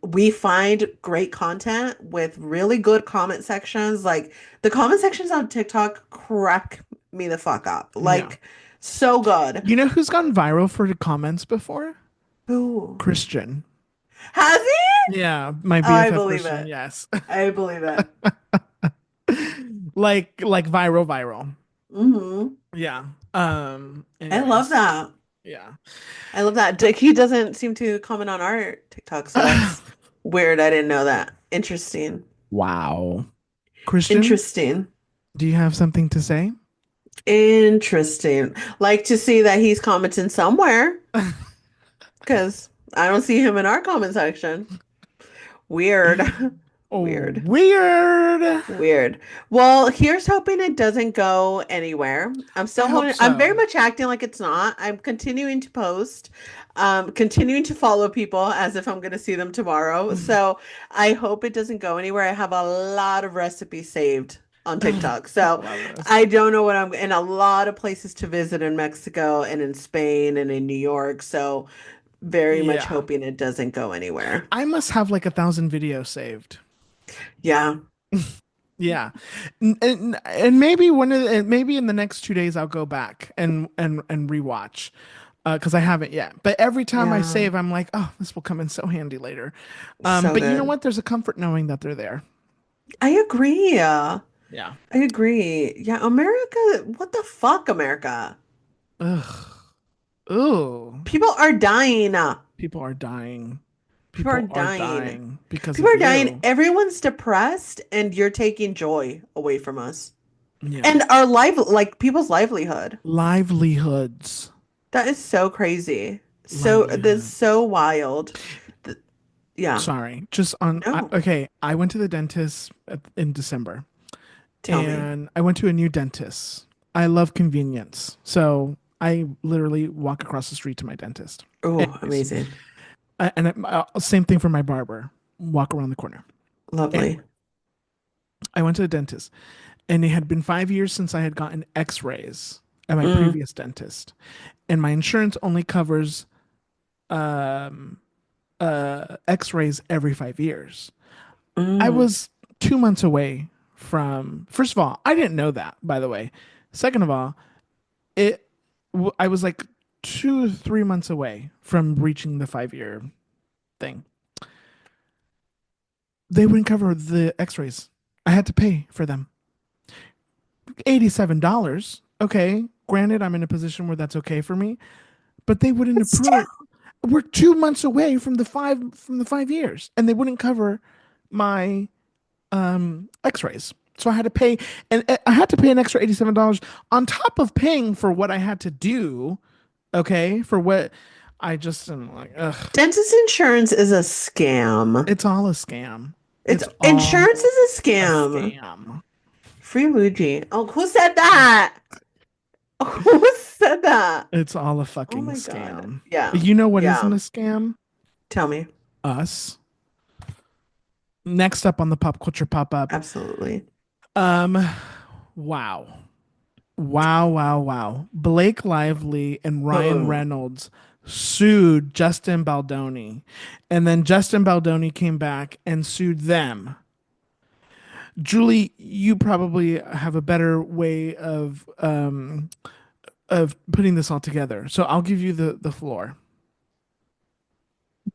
We find great content with really good comment sections. Like the comment sections on TikTok crack me the fuck up. Yeah. Like so good. You know who's gone viral for the comments before? Ooh. Christian. Has he? Yeah, my Oh, I BFF believe Christian, it. yes. I believe it. Like viral. Hmm. Yeah. I love Anyways. that. Yeah. I love that. He doesn't seem to comment on our TikTok, so that's weird. I didn't know that. Interesting. Wow. Christian, Interesting. do you have something to say? Interesting. Like to see that he's commenting somewhere because I don't see him in our comment section. Weird. Oh, Weird. weird. Weird. Well, here's hoping it doesn't go anywhere. I'm I still hope holding, I'm very so. much acting like it's not. I'm continuing to post, continuing to follow people as if I'm going to see them tomorrow. So I hope it doesn't go anywhere. I have a lot of recipes saved on TikTok. A So lot of I recipes. don't know what I'm, and a lot of places to visit in Mexico and in Spain and in New York. So very much Yeah. hoping it doesn't go anywhere. I must have like 1,000 videos saved. Yeah. Yeah. And maybe and maybe in the next 2 days I'll go back and rewatch. Because I haven't yet. But every time I Yeah. save, I'm like, oh, this will come in so handy later. So But you know good. what? There's a comfort knowing that they're there. I agree. I Yeah. agree. Yeah, America, what the fuck, America? Ugh. Ooh. People are dying. People are dying. People are People are dying. dying because People of are dying. you. Everyone's depressed, and you're taking joy away from us. Yeah. And our life, like people's livelihood. Livelihoods. That is so crazy. So that's Livelihoods. so wild. Th- yeah. Sorry. Just on. No. Okay. I went to the dentist in December Tell me. and I went to a new dentist. I love convenience. So I literally walk across the street to my dentist. Oh, Anyways, amazing. same thing for my barber. Walk around the corner. Lovely. Anyway, I went to the dentist, and it had been 5 years since I had gotten X-rays at my Mm, previous dentist, and my insurance only covers um, X-rays every 5 years. I mm. was 2 months away from. First of all, I didn't know that. By the way, second of all, it. I was like 2, 3 months away from reaching the 5 year thing. They wouldn't cover the X-rays. I had to pay for them. $87. Okay, granted, I'm in a position where that's okay for me, but they wouldn't But still, approve. We're 2 months away from the 5 years, and they wouldn't cover my X-rays. So I had to pay, and I had to pay an extra $87 on top of paying for what I had to do. Okay, for what I just am like, ugh, dentist insurance is a scam. it's all a scam. It's It's all insurance is a a scam. scam. Free Muji. Oh, who said that? Who said that? It's all a Oh fucking my God. scam. Yeah. You know what isn't Yeah. a scam? Tell me. Us. Next up on the pop culture pop up. Absolutely. Um, wow. Wow, wow, wow. Blake Lively and Ryan Oh. Reynolds sued Justin Baldoni. And then Justin Baldoni came back and sued them. Julie, you probably have a better way of putting this all together. So I'll give you the floor.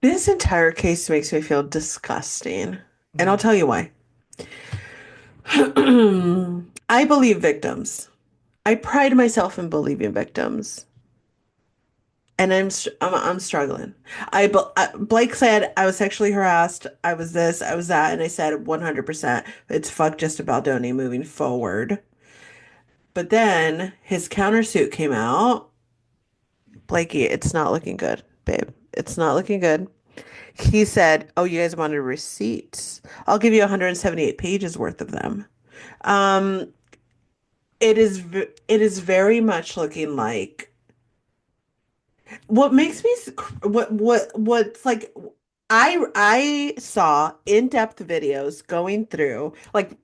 This entire case makes me feel disgusting. And I'll Mm. tell you why. I believe victims. I pride myself in believing victims. And I'm struggling. Blake said I was sexually harassed. I was this, I was that, and I said 100%. It's fuck just about Baldoni moving forward. But then his countersuit came out. Blakey, it's not looking good, babe. It's not looking good. He said, "Oh, you guys wanted receipts. I'll give you 178 pages worth of them." Um, it is very much looking like what makes me what's like I saw in-depth videos going through like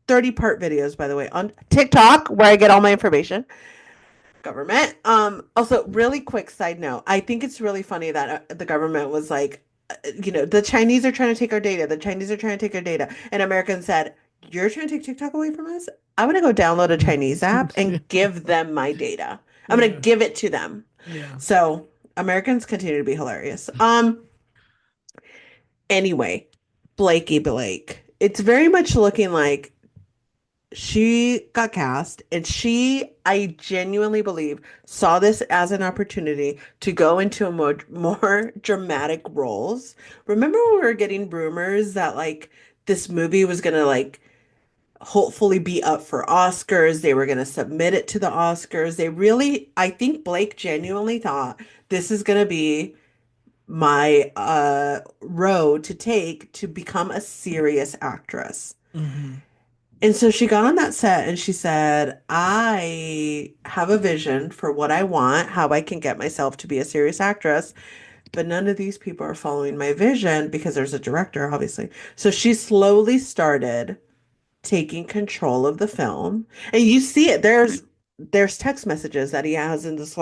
30-part videos, by the way, on TikTok where I get all my information. Government. Also, really quick side note. I think it's really funny that the government was like, the Chinese are trying to take our data. The Chinese are trying to take our data. And Americans said, "You're trying to take TikTok away from us? I'm gonna go download a Chinese app and Yeah. give them my data. I'm gonna Yeah. give it to them." Yeah. So Americans continue to be hilarious. Anyway, Blakey Blake. It's very much looking like she got cast and I genuinely believe, saw this as an opportunity to go into a more dramatic roles. Remember when we were getting rumors that like this movie was gonna like hopefully be up for Oscars. They were gonna submit it to the Oscars. I think Blake genuinely thought this is gonna be my road to take to become a serious actress. Hmm. And so she got on that set and she said, "I have a vision for what I want, how I can get myself to be a serious actress, but none of these people are following my vision because there's a director, obviously." So she slowly started taking control of the film. And you see it. There's text messages that he has in this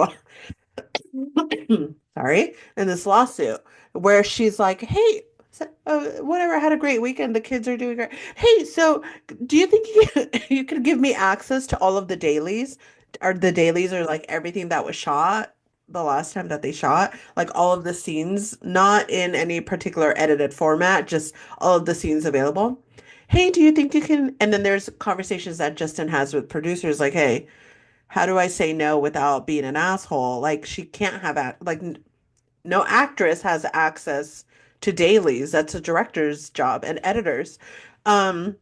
sorry, in this lawsuit where she's like, "Hey, whatever, I had a great weekend. The kids are doing great. Hey, so do you think you could give me access to all of the dailies? Are the dailies are like everything that was shot the last time that they shot, like all of the scenes, not in any particular edited format, just all of the scenes available. Hey, do you think you can?" And then there's conversations that Justin has with producers, like, "Hey, how do I say no without being an asshole?" Like she can't have no actress has access to dailies. That's a director's job and editors. Um,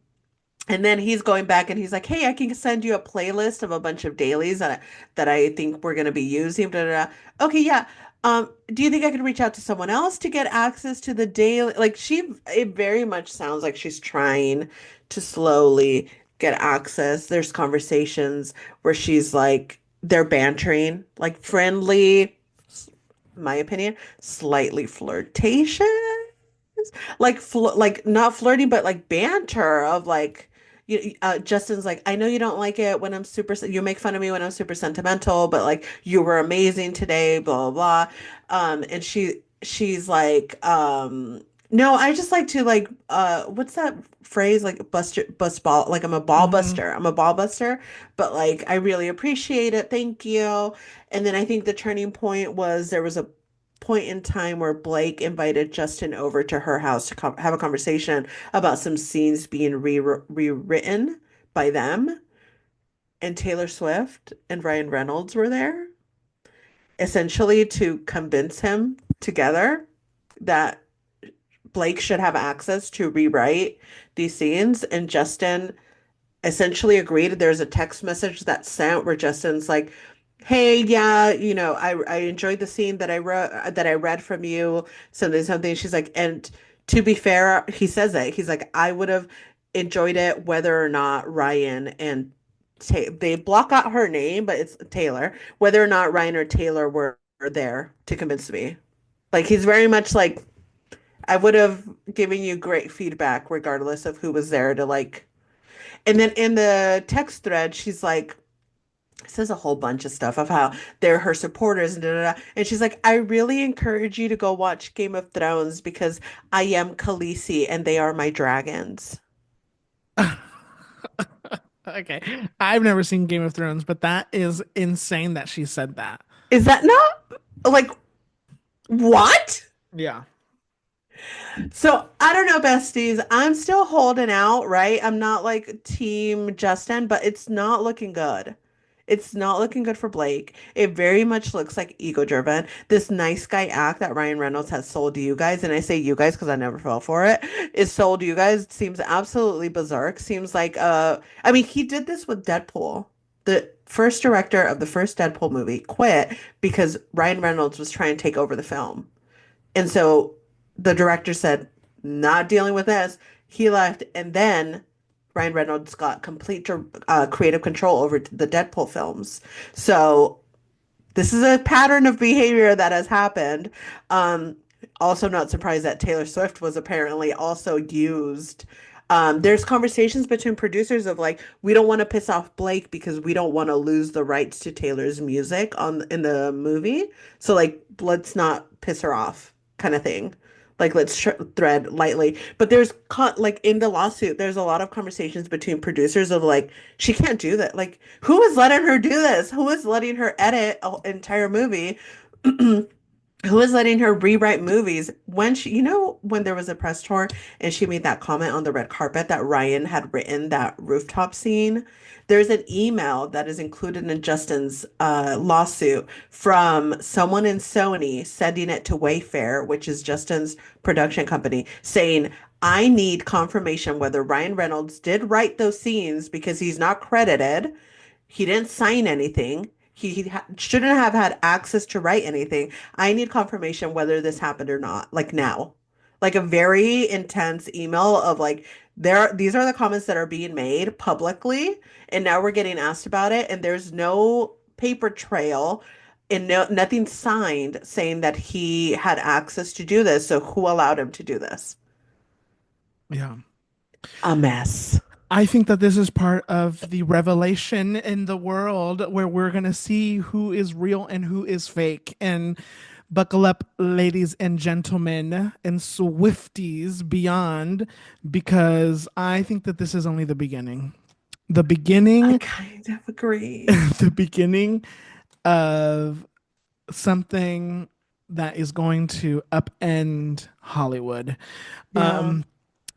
and then he's going back and he's like, "Hey, I can send you a playlist of a bunch of dailies that I think we're going to be using." Da, da, da. Okay, yeah. Do you think I could reach out to someone else to get access to the daily? Like it very much sounds like she's trying to slowly get access. There's conversations where she's like, they're bantering, like friendly, my opinion, slightly flirtatious, like like not flirty, but like banter of like, Justin's like, "I know you don't like it when you make fun of me when I'm super sentimental, but like you were amazing today, blah blah blah." And she's like, "No, I just like to like, what's that phrase, like bust ball, like I'm a ball Hmm. buster. I'm a ball buster, but like I really appreciate it. Thank you." And then I think the turning point was there was a point in time where Blake invited Justin over to her house to have a conversation about some scenes being rewritten by them. And Taylor Swift and Ryan Reynolds were there, essentially to convince him together that Blake should have access to rewrite these scenes. And Justin essentially agreed. There's a text message that's sent where Justin's like, "Hey, yeah, I enjoyed the scene that I wrote that I read from you, something something." She's like, "And to be fair," he says it. He's like, "I would have enjoyed it whether or not Ryan and they block out her name, but it's Taylor, whether or not Ryan or Taylor were there to convince me." Like he's very much like, "I would have given you great feedback regardless of who was there to like." And then in the text thread, she's like, says a whole bunch of stuff of how they're her supporters and da, da, da. And she's like, "I really encourage you to go watch Game of Thrones because I am Khaleesi and they are my dragons." Okay. I've never seen Game of Thrones, but that is insane that she said that. Is that not like what? Yeah. So I don't know, besties. I'm still holding out, right? I'm not like team Justin, but it's not looking good. It's not looking good for Blake. It very much looks like ego driven. This nice guy act that Ryan Reynolds has sold to you guys, and I say you guys because I never fell for it, is sold to you guys. Seems absolutely berserk. Seems like I mean, he did this with Deadpool. The first director of the first Deadpool movie quit because Ryan Reynolds was trying to take over the film. And so the director said, not dealing with this. He left, and then Ryan Reynolds got complete creative control over the Deadpool films. So this is a pattern of behavior that has happened. Um, Also, not surprised that Taylor Swift was apparently also used. There's conversations between producers of like, we don't want to piss off Blake because we don't want to lose the rights to Taylor's music on in the movie. So like, let's not piss her off, kind of thing. Like, let's thread lightly. But like in the lawsuit, there's a lot of conversations between producers of like, she can't do that. Like, who is letting her do this? Who is letting her edit an entire movie? Who is letting her rewrite movies when she, when there was a press tour and she made that comment on the red carpet that Ryan had written that rooftop scene? There's an email that is included in Justin's lawsuit from someone in Sony sending it to Wayfair, which is Justin's production company, saying, I need confirmation whether Ryan Reynolds did write those scenes because he's not credited. He didn't sign anything. He shouldn't have had access to write anything. I need confirmation whether this happened or not, like now. Like a very intense email of like, these are the comments that are being made publicly, and now we're getting asked about it, and there's no paper trail and nothing signed saying that he had access to do this. So who allowed him to do this? Yeah. A mess. I think that this is part of the revelation in the world where we're going to see who is real and who is fake. And buckle up, ladies and gentlemen, and Swifties beyond, because I think that this is only the beginning. The I beginning, kind of agree. the beginning of something that is going to upend Hollywood. Yeah.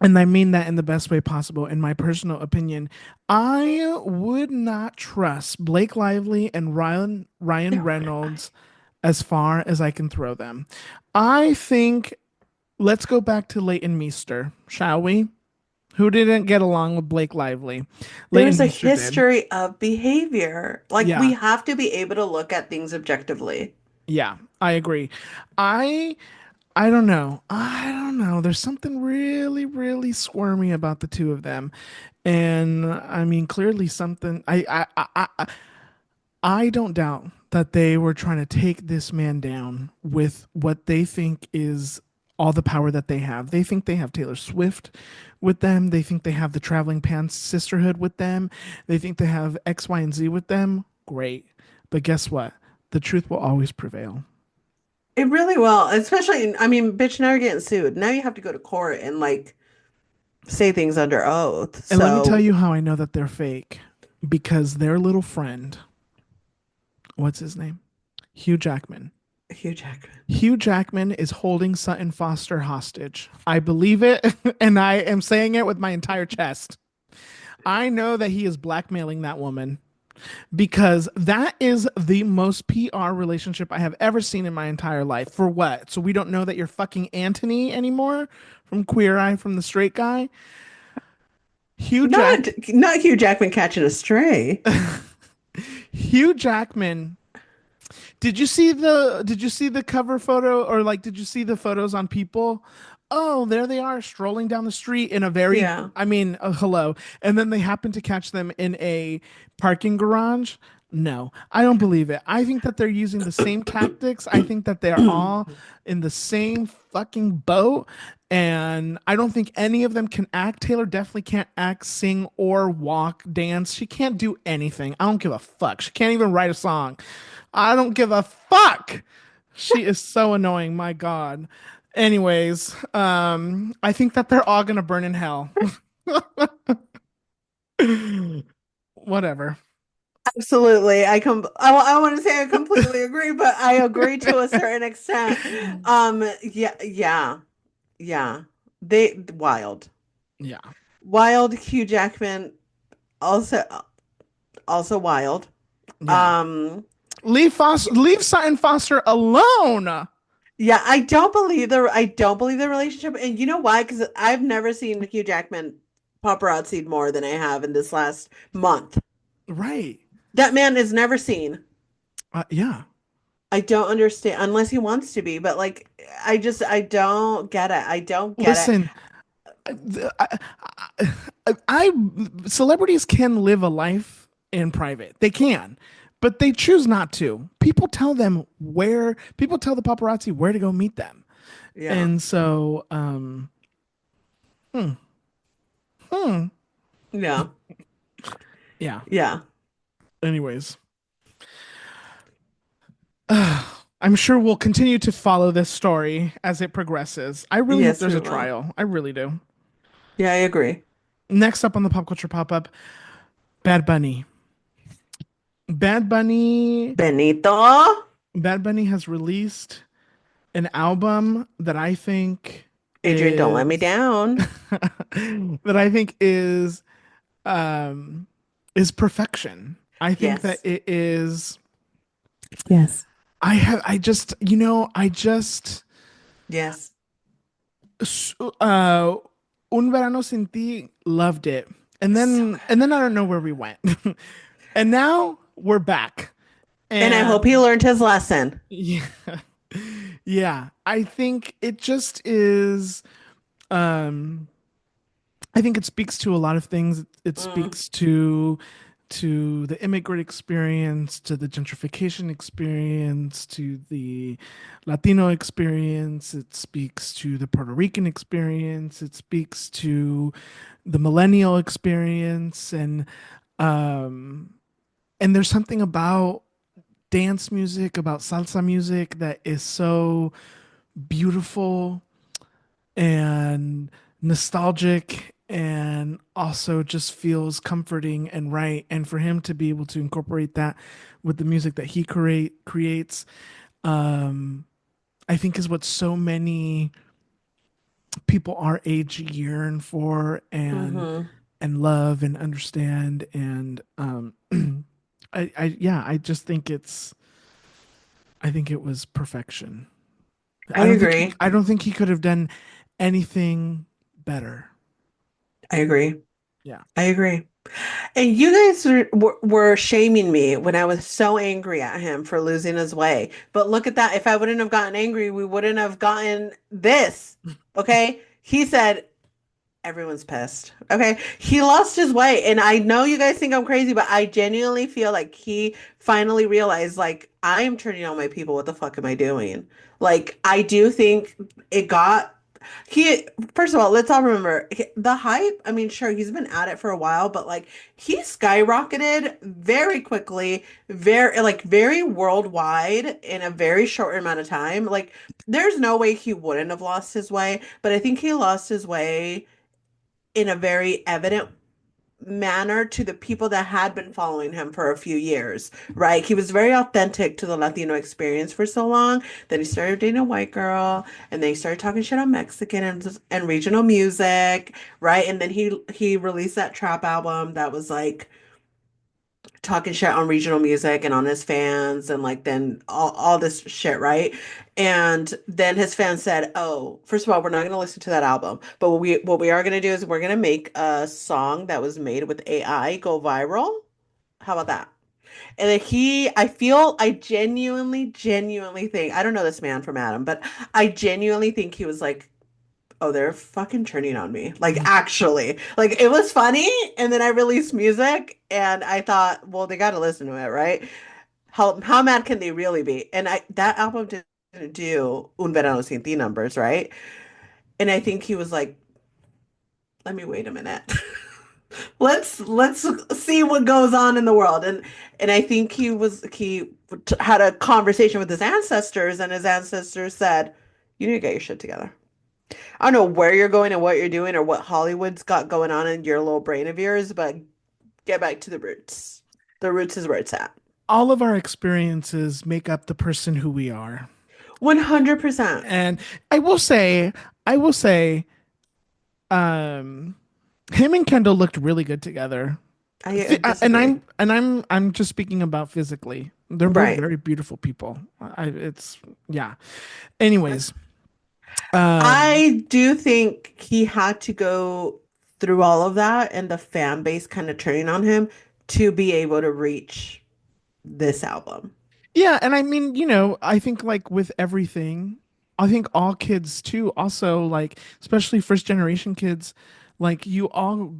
And I mean that in the best way possible, in my personal opinion. I would not trust Blake Lively and Ryan Nor would I. Reynolds as far as I can throw them. I think let's go back to Leighton Meester, shall we? Who didn't get along with Blake Lively? Leighton There's a Meester did. history of behavior. Like we Yeah, have to be able to look at things objectively. yeah, I agree. I I don't know. I don't know. There's something really, really squirmy about the two of them. And I mean, clearly something I don't doubt that they were trying to take this man down with what they think is all the power that they have. They think they have Taylor Swift with them. They think they have the Traveling Pants Sisterhood with them. They think they have X, Y, and Z with them. Great. But guess what? The truth will always prevail. It really will, especially, I mean, bitch, now you're getting sued. Now you have to go to court and like say things under oath. And let me tell So, you how I know that they're fake. Because their little friend, what's his name? Hugh Jackman. Hugh Jackman. Hugh Jackman is holding Sutton Foster hostage. I believe it, and I am saying it with my entire chest. I know that he is blackmailing that woman because that is the most PR relationship I have ever seen in my entire life. For what? So we don't know that you're fucking Anthony anymore from Queer Eye from the Straight Guy? Hugh Jack Not Hugh Jackman catching a stray. Hugh Jackman. Did you see the cover photo or like did you see the photos on People? Oh, there they are strolling down the street in a very Yeah. I mean, hello. And then they happen to catch them in a parking garage. No, I don't believe it. I think that they're using the same tactics. I think that they're all in the same fucking boat. And I don't think any of them can act. Taylor definitely can't act, sing, or walk, dance. She can't do anything. I don't give a fuck. She can't even write a song. I don't give a fuck. She is so annoying. My God. Anyways, I think that they're all gonna burn in hell. whatever. Absolutely. I want to say I completely agree, but I agree to a certain extent. Yeah, yeah, yeah. They wild. Yeah. Wild Hugh Jackman also wild. Yeah. Um Leave Sutton Foster alone. yeah, I don't believe the relationship. And you know why? Because I've never seen Hugh Jackman paparazzi'd more than I have in this last month. Right. That man is never seen. Yeah. I don't understand unless he wants to be, but like I don't get it. I don't get it. Listen, I, celebrities can live a life in private. They can, but they choose not to. People tell the paparazzi where to go meet them. Yeah. And so, hmm, hmm, Yeah. yeah. Yeah. Anyways, I'm sure we'll continue to follow this story as it progresses. I really hope Yes, there's we a will. trial. I really do. Yeah, I agree. Next up on the pop culture pop up, Bad Bunny. Bad Bunny Benito. Bad Bunny has released an album that I think Adrian, don't let me is down. that I think um is perfection. I think that Yes. it is Yes. I just I just Yes. uh Un Verano Sin Ti loved it. So And good. then I don't know where we went. And now we're back. And I hope he And learned his lesson. yeah. Yeah, I think it just is um I think it speaks to a lot of things. It Mm, speaks to the immigrant experience, to the gentrification experience, to the Latino experience. It speaks to the Puerto Rican experience. It speaks to the millennial experience, um, and there's something about dance music, about salsa music that is so beautiful and nostalgic and also just feels comforting and right. And for him to be able to incorporate that with the music that he creates, um, I think is what so many people our age yearn for hmm and love and understand. And I just think I think it was perfection. I agree. I don't think he could have done anything better. I agree. Yeah. I agree. And you guys were shaming me when I was so angry at him for losing his way. But look at that. If I wouldn't have gotten angry, we wouldn't have gotten this. Okay? He said, everyone's pissed. Okay. He lost his way. And I know you guys think I'm crazy, but I genuinely feel like he finally realized, like, I am turning on my people. What the fuck am I doing? Like, I do think it got. He, first of all, let's all remember the hype. I mean, sure, he's been at it for a while, but like he skyrocketed very quickly, very worldwide in a very short amount of time. Like, there's no way he wouldn't have lost his way, but I think he lost his way in a very evident manner to the people that had been following him for a few years, right? He was very authentic to the Latino experience for so long. Then he started dating a white girl, and then he started talking shit on Mexican and regional music, right? And then he released that trap album that was like talking shit on regional music and on his fans and like then all this shit, right? And then his fans said, "Oh, first of all, we're not going to listen to that album, but what we are going to do is we're going to make a song that was made with AI go viral. How about that?" And then I genuinely think, I don't know this man from Adam, but I genuinely think he was like, oh, they're fucking turning on me. Like, actually. Like, it was funny. And then I released music and I thought, well, they got to listen to it, right? How mad can they really be? And that album didn't do Un Verano Sin Ti numbers, right? And I think he was like, let me wait a minute. Let's see what goes on in the world. And I think he had a conversation with his ancestors and his ancestors said, you need to get your shit together. I don't know where you're going and what you're doing or what Hollywood's got going on in your little brain of yours, but get back to the roots. The roots is where it's at. All of our experiences make up the person who we are. 100%. And I will say, I will say, um, him and Kendall looked really good together. I And disagree. I'm just speaking about physically. They're both Right. very beautiful people. It's yeah. Anyways, um, I do think he had to go through all of that and the fan base kind of turning on him to be able to reach this album. yeah, and I mean, I think like with everything, I think all kids too, also like especially first generation kids, like you all,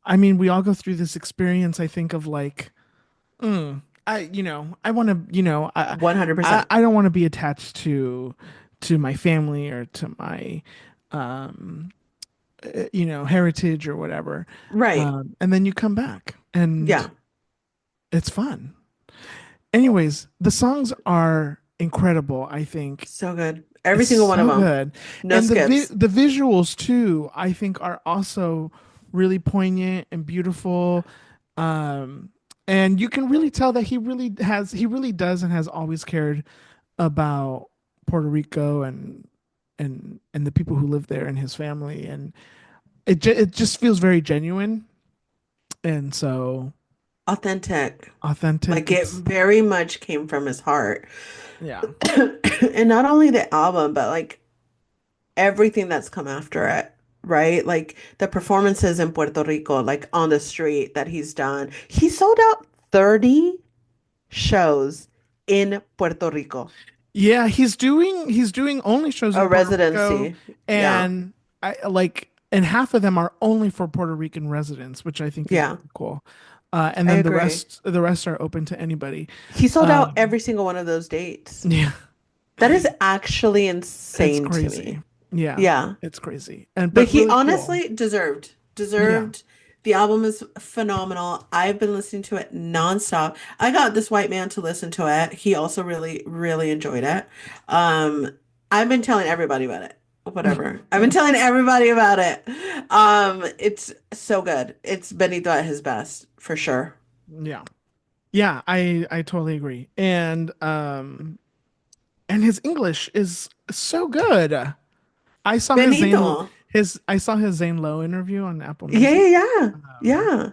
I mean, we all go through this experience, I think of like, I want to, 100%. I don't want to be attached to my family or to my um heritage or whatever. Right. And then you come back and Yeah. it's fun. Anyways, the songs are incredible, I think. So good. Every It's single one of so them. good. No And skips. the visuals too, I think are also really poignant and beautiful. Um and you can really tell that he really does and has always cared about Puerto Rico and the people who live there and his family, and it just feels very genuine and so Authentic. authentic. Like it It's very much came from his heart. yeah. And not only the album, but like everything that's come after it, right? Like the performances in Puerto Rico, like on the street that he's done. He sold out 30 shows in Puerto Rico, Yeah, he's doing only shows a in Puerto Rico, residency. Yeah. and and half of them are only for Puerto Rican residents, which I think is Yeah. really cool. And I then agree. the rest are open to anybody. He sold out Um, every single one of those dates. yeah, That is actually it's insane to crazy. me. Yeah, Yeah. it's crazy, and But but he really cool. honestly deserved. Yeah. Deserved. The album is phenomenal. I've been listening to it nonstop. I got this white man to listen to it. He also really, really enjoyed it. Um, I've been telling everybody about it. Whatever. I've been telling everybody about it. It's so good. It's Benito at his best, for sure. Yeah. Yeah, I totally agree. And his English is so good. I saw Benito. I saw his Zane Lowe interview on Apple Yeah, Music. yeah, yeah. Um, Yeah.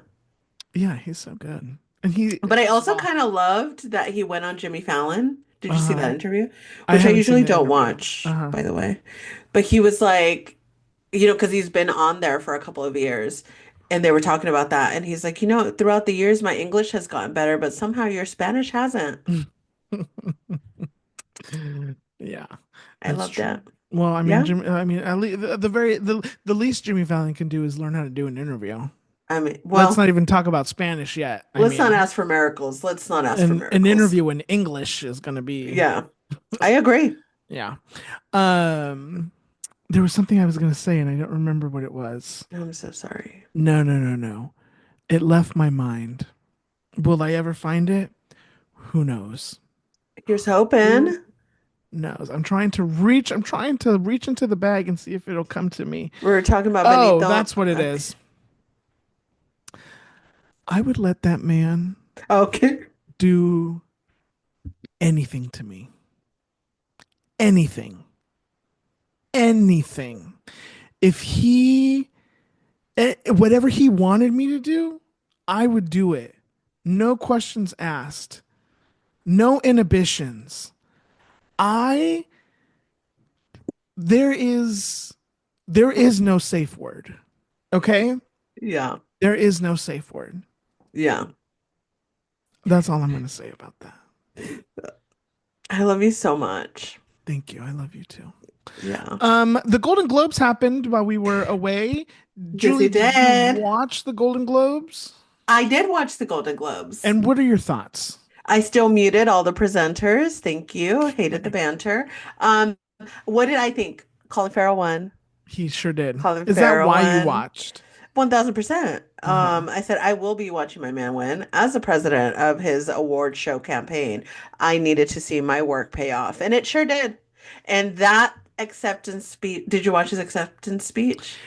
yeah, he's so good. And he But I also well, kind of loved that he went on Jimmy Fallon. Did you see that uh interview? I Which I haven't seen usually the don't interview. watch, Uh-huh. by the way. But he was like, because he's been on there for a couple of years and they were talking about that. And he's like, throughout the years, my English has gotten better, but somehow your Spanish hasn't. Yeah, I that's loved true. it. Well, Yeah. I mean, at least the least Jimmy Fallon can do is learn how to do an interview. I mean, Let's well, not even talk about Spanish yet. I let's not mean, ask for miracles. Let's not ask for an miracles. interview in English is going to be Yeah, I agree. yeah. Um, there was something I was going to say and I don't remember what it was. I'm so sorry. No, no, no, no. It left my mind. Will I ever find it? Who knows? Here's Who hoping. knows? I'm trying to reach into the bag and see if it'll come to me. We're talking about Oh, Benito. that's what it Okay. is. I would let that man Okay. do anything to me. Anything. Anything. If he whatever he wanted me to do, I would do it. No questions asked. No inhibitions. I there is there is no safe word. Okay? Yeah. There is no safe word. Yeah. That's all I'm going to say about that. I love you so much. Thank you. I love you too. Yeah. The Golden Globes happened while we were away. Yes, Julie, you did you did. watch the Golden Globes? I did watch the Golden Globes. And what are your thoughts? I still muted all the presenters. Thank you. Hated the Okay. banter. Um, what did I think? Colin Farrell won. He sure did. Colin Is that Farrell why you won. watched? 1000%. Uh-huh. I said I will be watching my man win. As the president of his award show campaign, I needed to see my work pay off, and it sure did. And that acceptance speech. Did you watch his acceptance speech?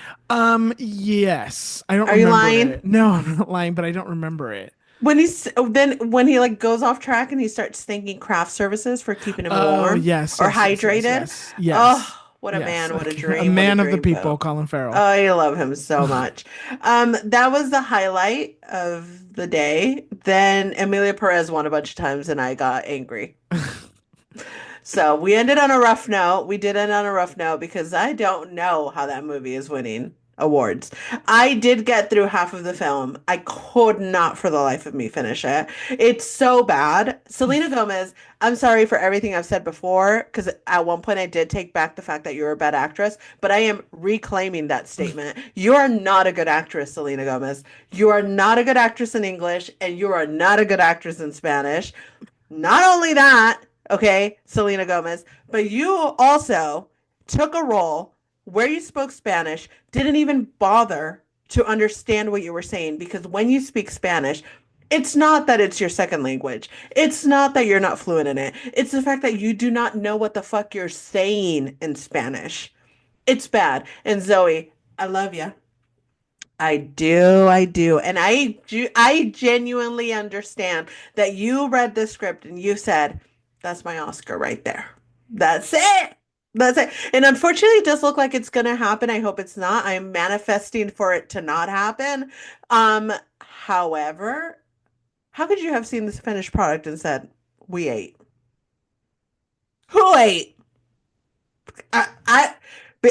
Yes. I don't Are you remember lying? it. No, I'm not lying, but I don't remember it. When he like goes off track and he starts thanking craft services for keeping him Oh, warm yes, or yes, yes, yes, hydrated. yes, Oh, yes, what a yes. man, what a Okay. A dream, what a man of the people, dreamboat. Colin Farrell. Oh, I love him so much. That was the highlight of the day. Then Amelia Perez won a bunch of times and I got angry. So we ended on a rough note. We did end on a rough note because I don't know how that movie is winning awards. I did get through half of the film. I could not for the life of me finish it. It's so bad. Selena Gomez, I'm sorry for everything I've said before, because at one point I did take back the fact that you're a bad actress, but I am reclaiming that statement. You are not a good actress, Selena Gomez. You are not a good actress in English, and you are not a good actress in Spanish. Not only that, okay, Selena Gomez, but you also took a role where you spoke Spanish, didn't even bother to understand what you were saying because when you speak Spanish, it's not that it's your second language. It's not that you're not fluent in it. It's the fact that you do not know what the fuck you're saying in Spanish. It's bad. And Zoe, I love you. I do, I do. And I genuinely understand that you read the script and you said, that's my Oscar right there. That's it. That's it. And unfortunately, it does look like it's going to happen. I hope it's not. I'm manifesting for it to not happen. However, how could you have seen this finished product and said, we ate? Who ate? I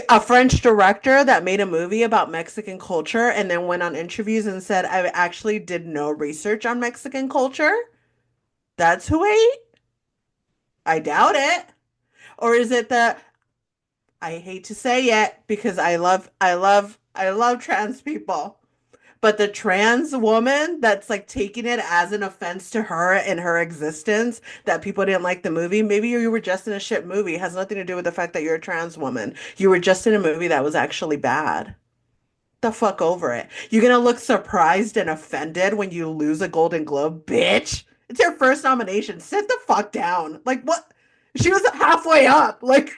a French director that made a movie about Mexican culture and then went on interviews and said, I actually did no research on Mexican culture. That's who ate? I doubt it. Or is it the I hate to say it because I love trans people. But the trans woman that's like taking it as an offense to her and her existence that people didn't like the movie, maybe you were just in a shit movie. It has nothing to do with the fact that you're a trans woman. You were just in a movie that was actually bad. The fuck over it. You're gonna look surprised and offended when you lose a Golden Globe, bitch. It's your first nomination. Sit the fuck down. Like what? She was halfway up. Like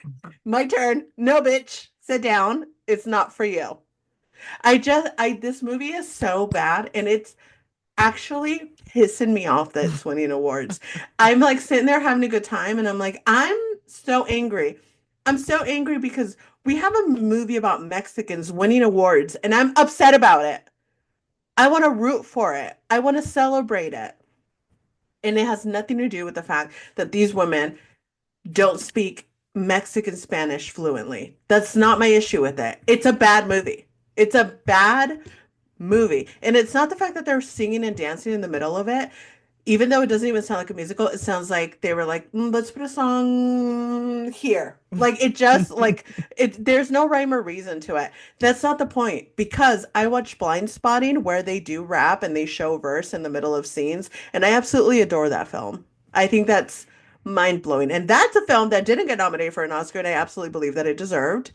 my turn. No, bitch. Sit down. It's not for you. This movie is so bad and it's actually pissing me off that it's winning awards. I'm like sitting there having a good time and I'm like, I'm so angry. I'm so angry because we have a movie about Mexicans winning awards and I'm upset about it. I want to root for it. I want to celebrate it. And it has nothing to do with the fact that these women don't speak Mexican Spanish fluently. That's not my issue with it. It's a bad movie. It's a bad movie. And it's not the fact that they're singing and dancing in the middle of it. Even though it doesn't even sound like a musical, it sounds like they were like, let's put a song here. Like it just like it there's no rhyme or reason to it. That's not the point because I watch Blind Spotting where they do rap and they show verse in the middle of scenes, and I absolutely adore that film. I think that's mind-blowing. And that's a film that didn't get nominated for an Oscar, and I absolutely believe that it deserved.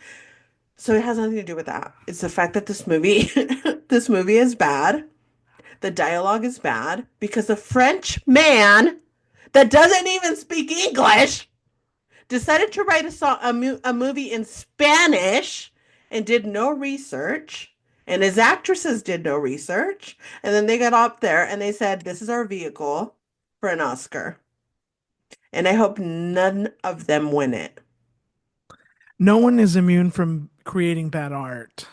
So it has nothing to do with that. It's the fact that this movie this movie is bad. The dialogue is bad because a French man that doesn't even speak English decided to write a movie in Spanish and did no research. And his actresses did no research. And then they got up there and they said, this is our vehicle for an Oscar. And I hope none of them win it. No one is immune from creating bad art,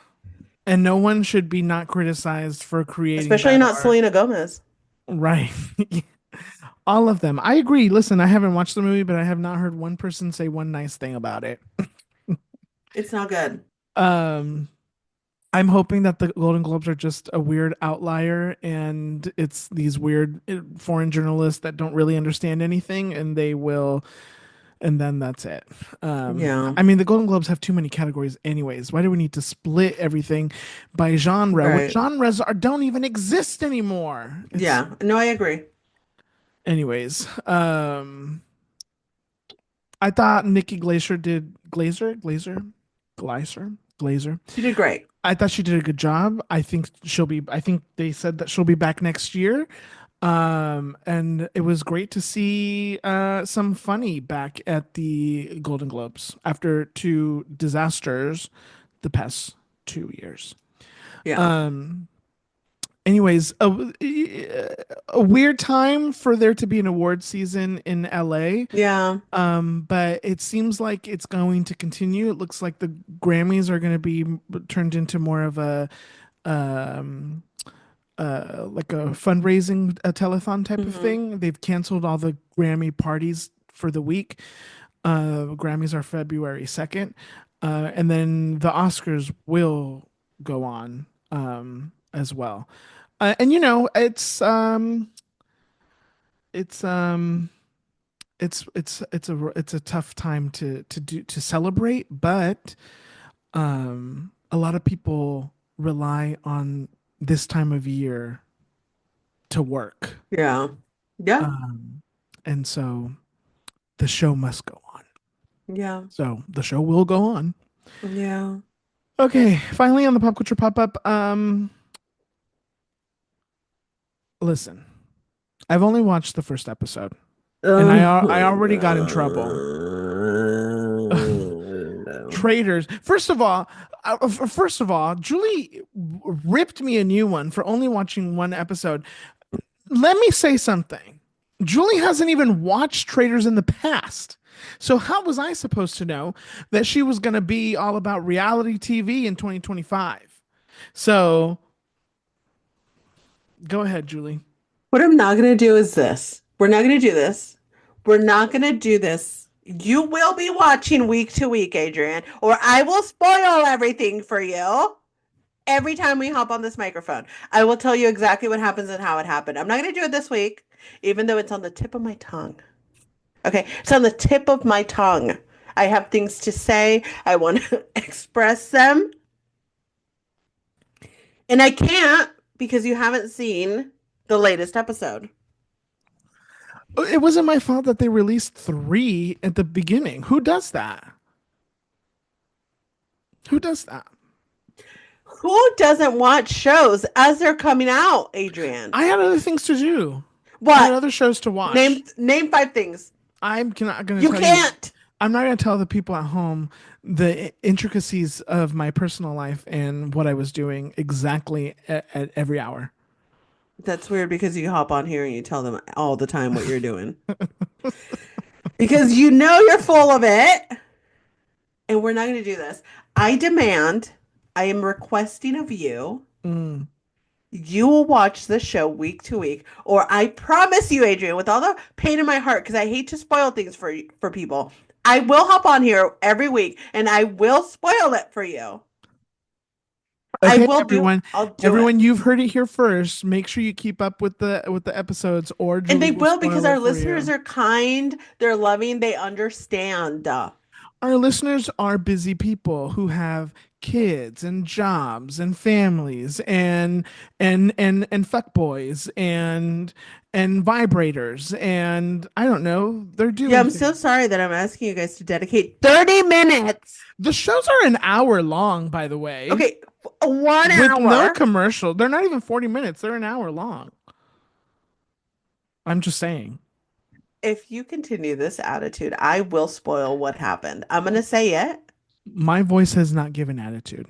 and no one should be not criticized for creating Especially bad not art. Selena Gomez. Right. All of them. I agree. Listen, I haven't watched the movie, but I have not heard one person say one nice thing about it. It's not good. Um, I'm hoping that the Golden Globes are just a weird outlier and it's these weird foreign journalists that don't really understand anything and they will, and then that's it. Yeah. I mean, the Golden Globes have too many categories anyways. Why do we need to split everything by genre when Right. genres don't even exist anymore? It's, Yeah. No, I agree. anyways. I thought Nikki Glazer. She did great. I thought she did a good job. I think they said that she'll be back next year. And it was great to see some funny back at the Golden Globes after two disasters the past 2 years. Yeah. Um, anyways, a weird time for there to be an award season in LA. Yeah. But it seems like it's going to continue. It looks like the Grammys are going to be turned into more of a um like a fundraising a telethon type of Hmm. thing. They've canceled all the Grammy parties for the week. Grammys are February 2nd. And then the Oscars will go on as well. And you know, it's it's a tough time to celebrate, but a lot of people rely on this time of year to work. Yeah. Yeah. Um, and so the show must go on. Yeah. So the show will go on. Yeah. Okay, finally on the pop culture pop up. Listen, I've only watched the first episode, and Oh I my already got in trouble. God. Traitors. First of all, Julie ripped me a new one for only watching one episode. Let me say something. Julie hasn't even watched Traitors in the past. So how was I supposed to know that she was going to be all about reality TV in 2025? So go ahead, Julie. What I'm not going to do is this. We're not going to do this. We're not going to do this. You will be watching week to week, Adrian, or I will spoil everything for you every time we hop on this microphone. I will tell you exactly what happens and how it happened. I'm not going to do it this week, even though it's on the tip of my tongue. Okay, it's on the tip of my tongue. I have things to say. I want to express them, and I can't because you haven't seen the latest episode. It wasn't my fault that they released three at the beginning. Who does that? Who does that? Who doesn't watch shows as they're coming out, Adrian? I had other things to do. I had What? other shows to Name watch. name five things. I'm not going to You tell you. can't. I'm not going to tell the people at home the intricacies of my personal life and what I was doing exactly at every hour. That's weird because you hop on here and you tell them all the time what you're doing. Because you know you're full of it. And we're not going to do this. I demand, I am requesting of you, Mm. you will watch the show week to week, or I promise you, Adrian, with all the pain in my heart, because I hate to spoil things for people, I will hop on here every week and I will spoil it for you. I Okay, will do, everyone. I'll do it. Everyone, you've heard it here first. Make sure you keep up with the episodes, or And Julie they will will because spoil our it for listeners you. are kind, they're loving, they understand. Our listeners are busy people who have kids and jobs and families and fuck boys and vibrators and I don't know. They're Yeah, doing I'm so things. sorry that I'm asking you guys to dedicate 30 minutes. The shows are an hour long, by the way, Okay, 1 with no hour. commercial. They're not even 40 minutes. They're an hour long. I'm just saying. If you continue this attitude, I will spoil what happened. I'm gonna say it. My voice has not given attitude.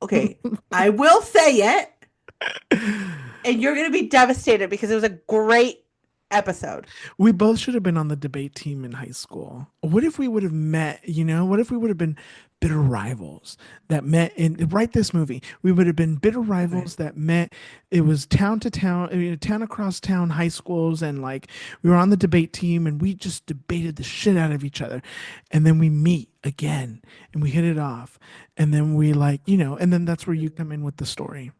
Okay, I will say it, and you're gonna be devastated because it was a great episode. We both should have been on the debate team in high school. What if we would have met, you know? What if we would have been bitter rivals that met in write this movie? We would have been bitter Okay. rivals that met. It was town to town, town across town high schools, and like we were on the debate team and we just debated the shit out of each other. And then we meet again and we hit it off. And then we like, and then that's where you come in with the story.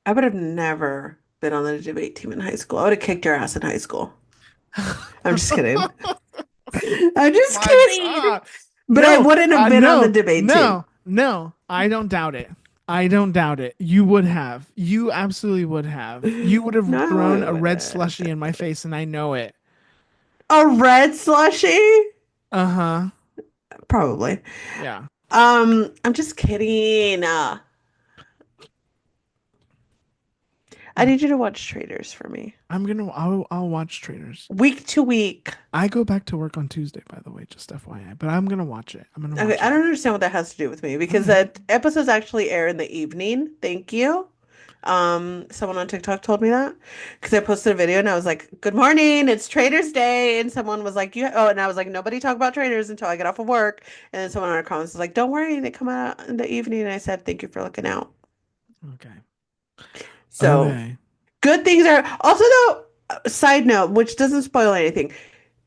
I would have never been on the debate team in high school. I would have kicked your ass in high school. I'm just kidding. I'm just My kidding. God. But I No, wouldn't have been on the no, debate team. no, no. I don't doubt it. I don't doubt it. You would have. You absolutely would have. You would have No, thrown I a red wouldn't. slushie in my face, and I know it. A red slushie? Uh-huh. Probably. Yeah. I'm just kidding. I need you to watch Traitors for me. I'll watch Traitors. Week to week. I go back to work on Tuesday, by the way, just FYI. But I'm gonna watch it. I'm gonna Okay, watch I it. don't understand what that has to do with me All because right. that episodes actually air in the evening. Thank you. Someone on TikTok told me that because I posted a video and I was like, "Good morning, it's Traders Day," and someone was like, "You," oh, and I was like, "Nobody talk about traders until I get off of work." And then someone in our comments was like, "Don't worry, they come out in the evening." And I said, "Thank you for looking out." Okay. So Okay. good things are also though. Side note, which doesn't spoil anything.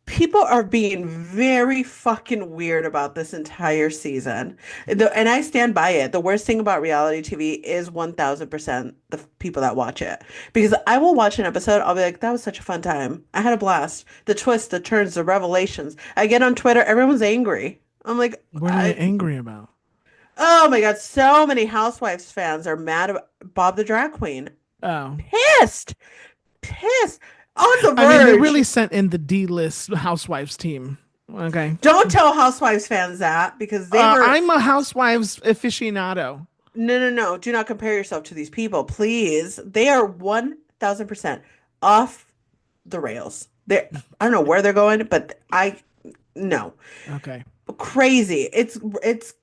People are being very fucking weird about this entire season. And I stand by it. The worst thing about reality TV is 1000% the people that watch it. Because I will watch an episode, I'll be like, that was such a fun time. I had a blast. The twists, the turns, the revelations. I get on Twitter, everyone's angry. I'm like, What are they angry about? oh my God, so many Housewives fans are mad about Bob the drag queen. Oh. Pissed, pissed, on the I mean, they verge. really sent in the D-list housewives team. Okay. Don't tell Housewives fans that because they were. I'm a housewives aficionado. No, no, no. Do not compare yourself to these people, please. They are 1000% off the rails. I don't know where they're going, but no. Okay. Crazy. It's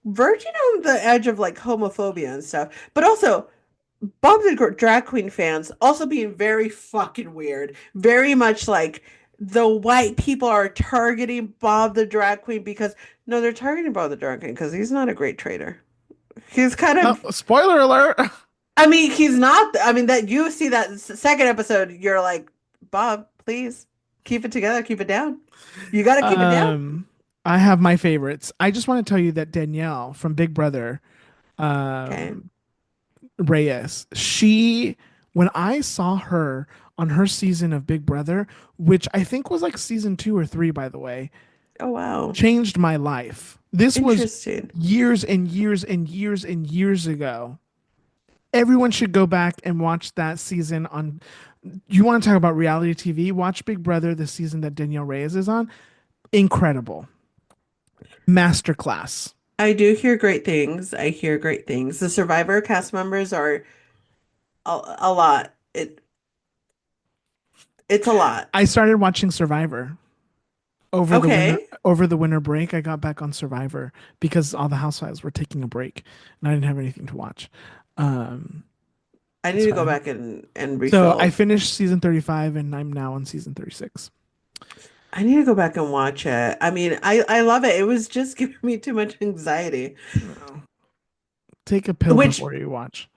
verging on the edge of like homophobia and stuff. But also, Bob the drag queen fans also being very fucking weird. Very much like the white people are targeting Bob the drag queen because no, they're targeting Bob the drag queen because he's not a great trader. He's kind Oh, of, spoiler alert. I mean, he's not, I mean, that you see that second episode, you're like, Bob, please keep it together, keep it down. You got to keep it down. Um, I have my favorites. I just want to tell you that Danielle from Big Brother, Okay. um, Reyes, when I saw her on her season of Big Brother, which I think was like season 2 or 3, by the way, Oh, wow. changed my life. This was Interesting. years and years and years and years ago. Everyone should go back and watch that season on. You want to talk about reality TV? Watch Big Brother, the season that Danielle Reyes is on. Incredible. Masterclass. I do hear great things. I hear great things. The Survivor cast members are a lot. It's a lot. I started watching Survivor Okay. over the winter break. I got back on Survivor because all the housewives were taking a break and I didn't have anything to watch. Um, I need to so go I, back and so I refill. finished season 35 and I'm now on season 36. I need to go back and watch it. I mean, I love it. It was just giving me too much anxiety. Well, take a pill Which before you watch.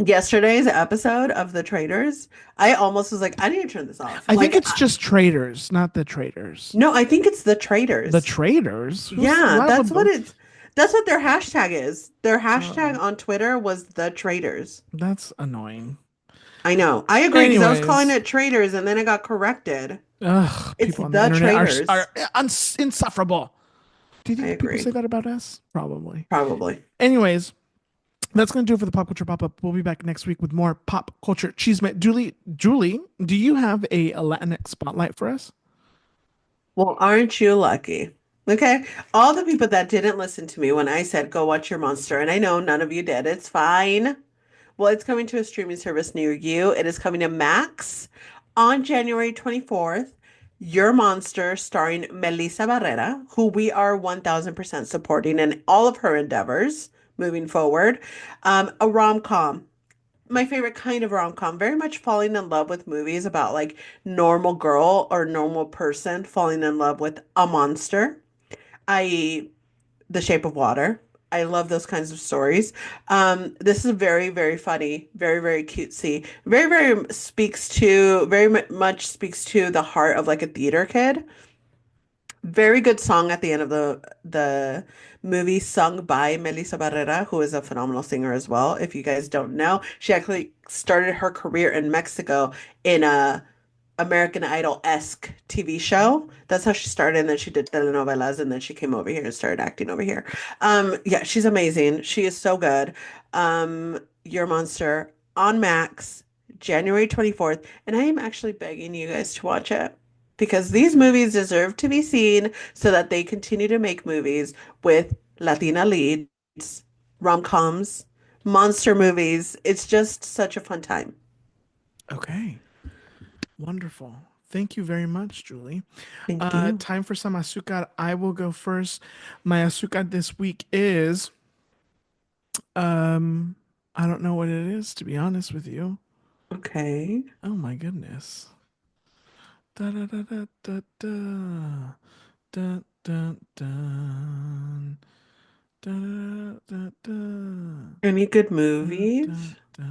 yesterday's episode of The Traitors, I almost was like, I need to turn this off. I think Like, it's just traders, not the traders. no, I think it's The The Traitors. traders? Who's Yeah, why that's would what the it's. That's what their hashtag is. Their oh, hashtag on Twitter was The Traitors. that's annoying. I know. I agree because I was calling Anyways, it Traitors and then it got corrected. ugh, It's people on the The internet Traitors. are insufferable. Do you I think people say agree. that about us? Probably. Probably. Anyways, that's going to do it for the pop culture pop up. We'll be back next week with more pop culture chisme. Julie, do you have a Latinx spotlight for us? Well, aren't you lucky? Okay. All the people that didn't listen to me when I said go watch your monster, and I know none of you did. It's fine. Well, it's coming to a streaming service near you. It is coming to Max on January 24th. Your Monster, starring Melissa Barrera, who we are 1000% supporting in all of her endeavors moving forward. A rom-com. My favorite kind of rom-com, very much falling in love with movies about like normal girl or normal person falling in love with a monster, i.e., The Shape of Water. I love those kinds of stories. This is very, very funny, very, very cutesy, very, very much speaks to the heart of like a theater kid. Very good song at the end of the movie, sung by Melissa Barrera, who is a phenomenal singer as well. If you guys don't know, she actually started her career in Mexico in a American Idol-esque TV show. That's how she started, and then she did telenovelas, and then she came over here and started acting over here. Yeah, she's amazing. She is so good. Your Monster on Max, January 24th, and I am actually begging you guys to watch it because these Okay. movies deserve to be seen so that they continue to make movies with Latina leads, rom-coms, monster movies. It's just such a fun time. Okay. Wonderful. Thank you very much, Julie. Thank you. Time for some azúcar. I will go first. My azúcar this week is um I don't know what it is, to be honest with you. Okay. Oh my goodness. Da da da da da da da da da da da da Any good da da movies? da.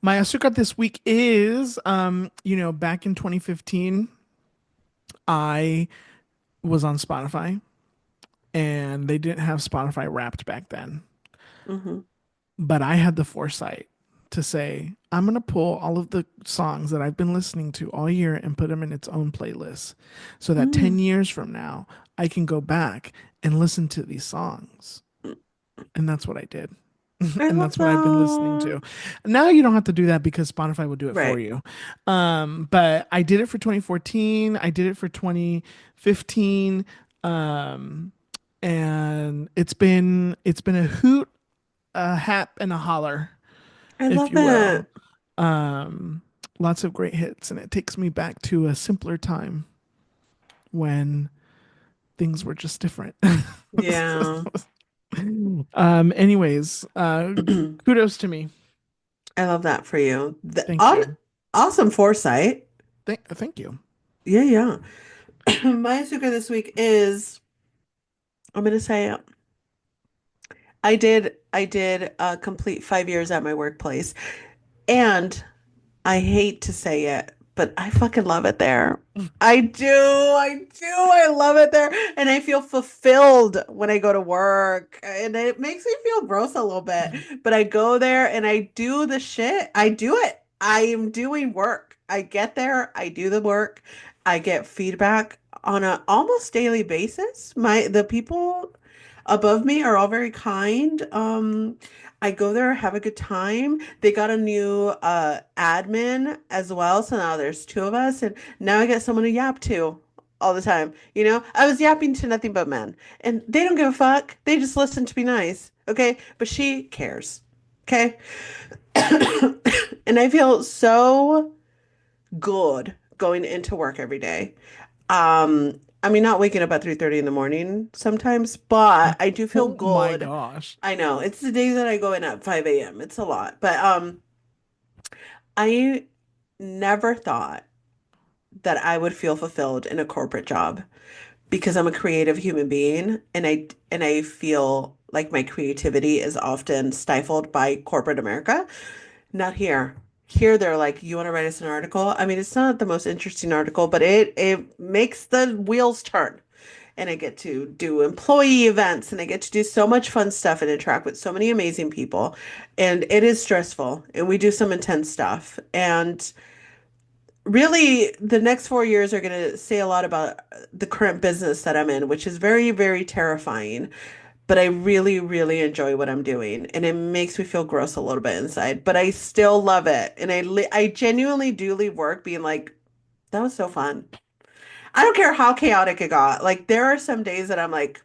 My azúcar this week is back in 2015, I was on Spotify and they didn't have Spotify Wrapped back then. Hmm. But I had the foresight to say, I'm going to pull all of the songs that I've been listening to all year and put them in its own playlist so that 10 Mm. years from now, I can go back and listen to these songs. And that's what I did. I And love that's what I've been listening that. to. Now you don't have to do that because Spotify will do it for Right. you. But I did it for 2014. I did it for 2015. Um, and it's been a hoot, a hap, and a holler, I if love you will. it. Um, Lots of great hits, and it takes me back to a simpler time when things were just different. Yeah. Anyways, kudos to me. I love that for you. Thank you. Awesome foresight. Thank you. Yeah, yeah. My suka this week is, I'm gonna say it. I did complete 5 years at my workplace. And I hate to say it, but I fucking love it there. I do. I do. I love it there. And I feel fulfilled when I go to work. And it makes me feel gross a little bit. But I go there and I do the shit. I do it. I am doing work. I get there, I do the work. I get feedback on a almost daily basis. The people above me are all very kind. I go there, have a good time. They got a new admin as well, so now there's two of us, and now I get someone to yap to all the time. You know, I was yapping to nothing but men, and they don't give a fuck. They just listen to be nice, okay? But she cares, okay? And I feel so good going into work every day. I mean, not waking up at 3:30 in the morning sometimes, but I do feel Oh my good. gosh. I know it's the days that I go in at 5 a.m. It's a lot, but I never thought that I would feel fulfilled in a corporate job because I'm a creative human being and I feel like my creativity is often stifled by corporate America. Not here. Here they're like, you want to write us an article? I mean, it's not the most interesting article, but it makes the wheels turn. And I get to do employee events and I get to do so much fun stuff and interact with so many amazing people. And it is stressful and we do some intense stuff. And really, the next 4 years are going to say a lot about the current business that I'm in, which is very, very terrifying. But I really, really enjoy what I'm doing, and it makes me feel gross a little bit inside. But I still love it, and I genuinely do leave work being like, that was so fun. I don't care how chaotic it got. Like there are some days that I'm like,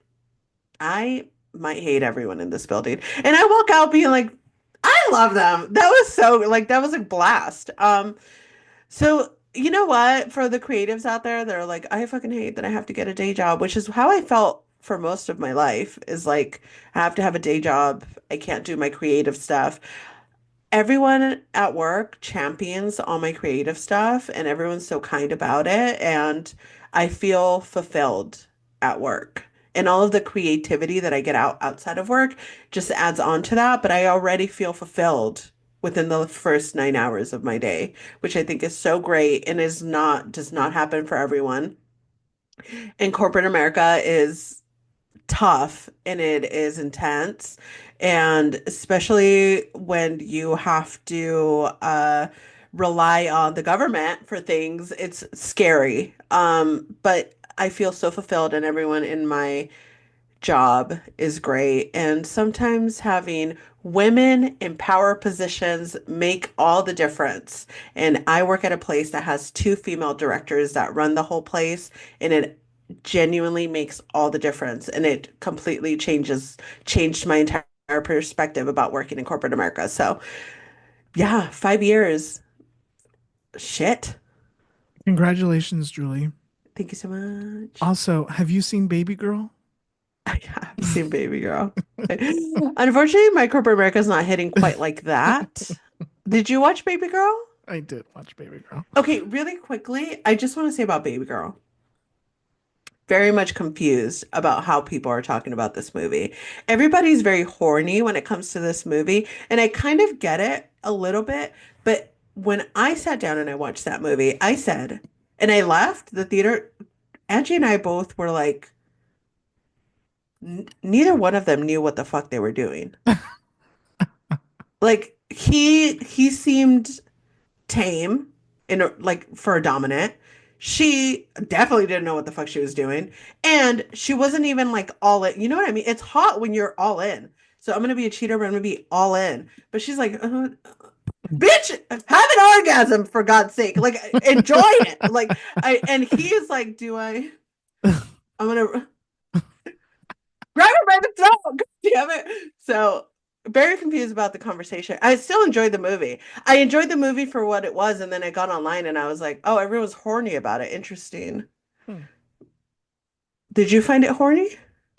I might hate everyone in this building, and I walk out being like, I love them. That was so like that was a blast. So, you know what? For the creatives out there, they're like, I fucking hate that I have to get a day job, which is how I felt for most of my life, is like, I have to have a day job. I can't do my creative stuff. Everyone at work champions all my creative stuff, and everyone's so kind about it. And I feel fulfilled at work. And all of the creativity that I get outside of work just adds on to that. But I already feel fulfilled within the first 9 hours of my day, which I think is so great and does not happen for everyone. And corporate America is tough and it is intense. And especially when you have to rely on the government for things, it's scary. But I feel so fulfilled, and everyone in my job is great. And sometimes having women in power positions make all the difference. And I work at a place that has two female directors that run the whole place, and it genuinely makes all the difference. And it completely changed my entire perspective about working in corporate America. So, yeah, 5 years. Shit. Congratulations, Julie. Thank you so much. Also, have you seen Baby Girl? I have seen Baby Girl. Unfortunately, my corporate America is not hitting quite like that. Did you watch Baby Girl? I did watch Baby Girl. Okay, really quickly, I just want to say about Baby Girl. Very much confused about how people are talking about this movie. Everybody's very horny when it comes to this movie, and I kind of get it a little bit, but when I sat down and I watched that movie, I said, and I left the theater, Angie and I both were like, neither one of them knew what the fuck they were doing. Like he seemed tame in like for a dominant. She definitely didn't know what the fuck she was doing. And she wasn't even like all in. You know what I mean? It's hot when you're all in. So I'm gonna be a cheater, but I'm gonna be all in. But she's like, bitch, have an orgasm for God's sake. Like enjoy it. Like I and he is like, do I I'm gonna grab her by the throat. God damn it. So very confused about the conversation. I still enjoyed the movie. I enjoyed the movie for what it was, and then I got online and I was like, oh, everyone's horny about it. Interesting. Hmm. Did you find it horny?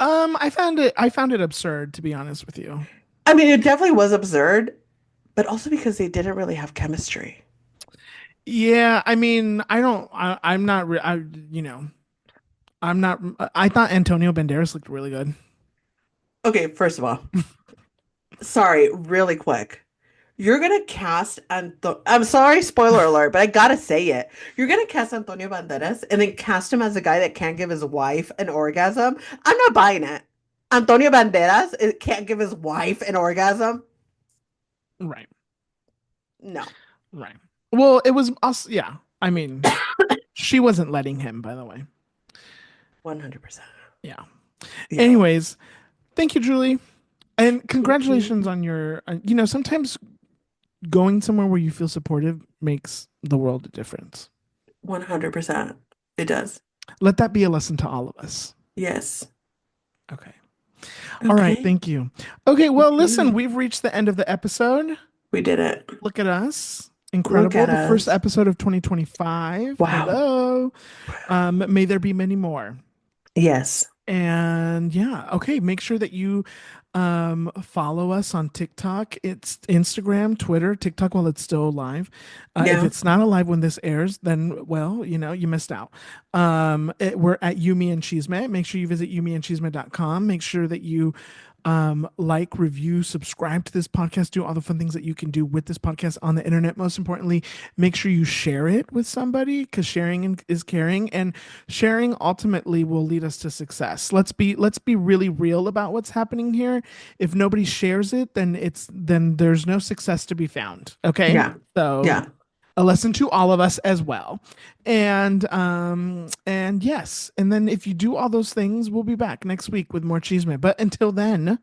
I found it absurd, to be honest with you. I mean, it definitely was absurd, but also because they didn't really have chemistry. Yeah, I mean, I'm not, I'm not, I thought Antonio Banderas looked really good. Okay, first of all, sorry, really quick. You're gonna cast I'm sorry, spoiler alert, but I gotta say it. You're gonna cast Antonio Banderas and then cast him as a guy that can't give his wife an orgasm. I'm not buying it. Antonio Banderas can't give his wife an orgasm. Right, No, right. Well, it was us. Yeah, I mean, she wasn't letting him, by the way. 100%. Yeah. Yeah. Anyways, thank you, Julie. And Thank congratulations you. on your, sometimes going somewhere where you feel supportive makes the world a difference. 100%. It does. Let that be a lesson to all of us. Yes. Okay. All right. Okay. Thank you. Okay. Well, Thank listen, you. we've reached the end of the episode. We did it. Look at us. Look Incredible. at The first us. episode of 2025. Wow. Hello. May there be many more. Yes. And yeah, okay, make sure that you follow us on TikTok. It's Instagram, Twitter, TikTok while it's still alive. If Yeah. it's not alive when this airs, then well, you missed out. We're at Yumi and Chisme. Make sure you visit yumiandchisme.com. Make sure that you like, review, subscribe to this podcast, do all the fun things that you can do with this podcast on the internet. Most importantly, make sure you share it with somebody because sharing is caring, and sharing ultimately will lead us to success. Let's be really real about what's happening here. If nobody shares it, then there's no success to be found. Okay. Yeah. So Yeah. a lesson to all of us as well. And yes, and then if you do all those things, we'll be back next week with more Chisme. But until then,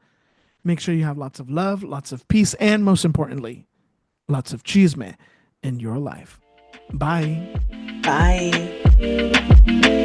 make sure you have lots of love, lots of peace, and most importantly, lots of Chisme in your life. Bye. Bye.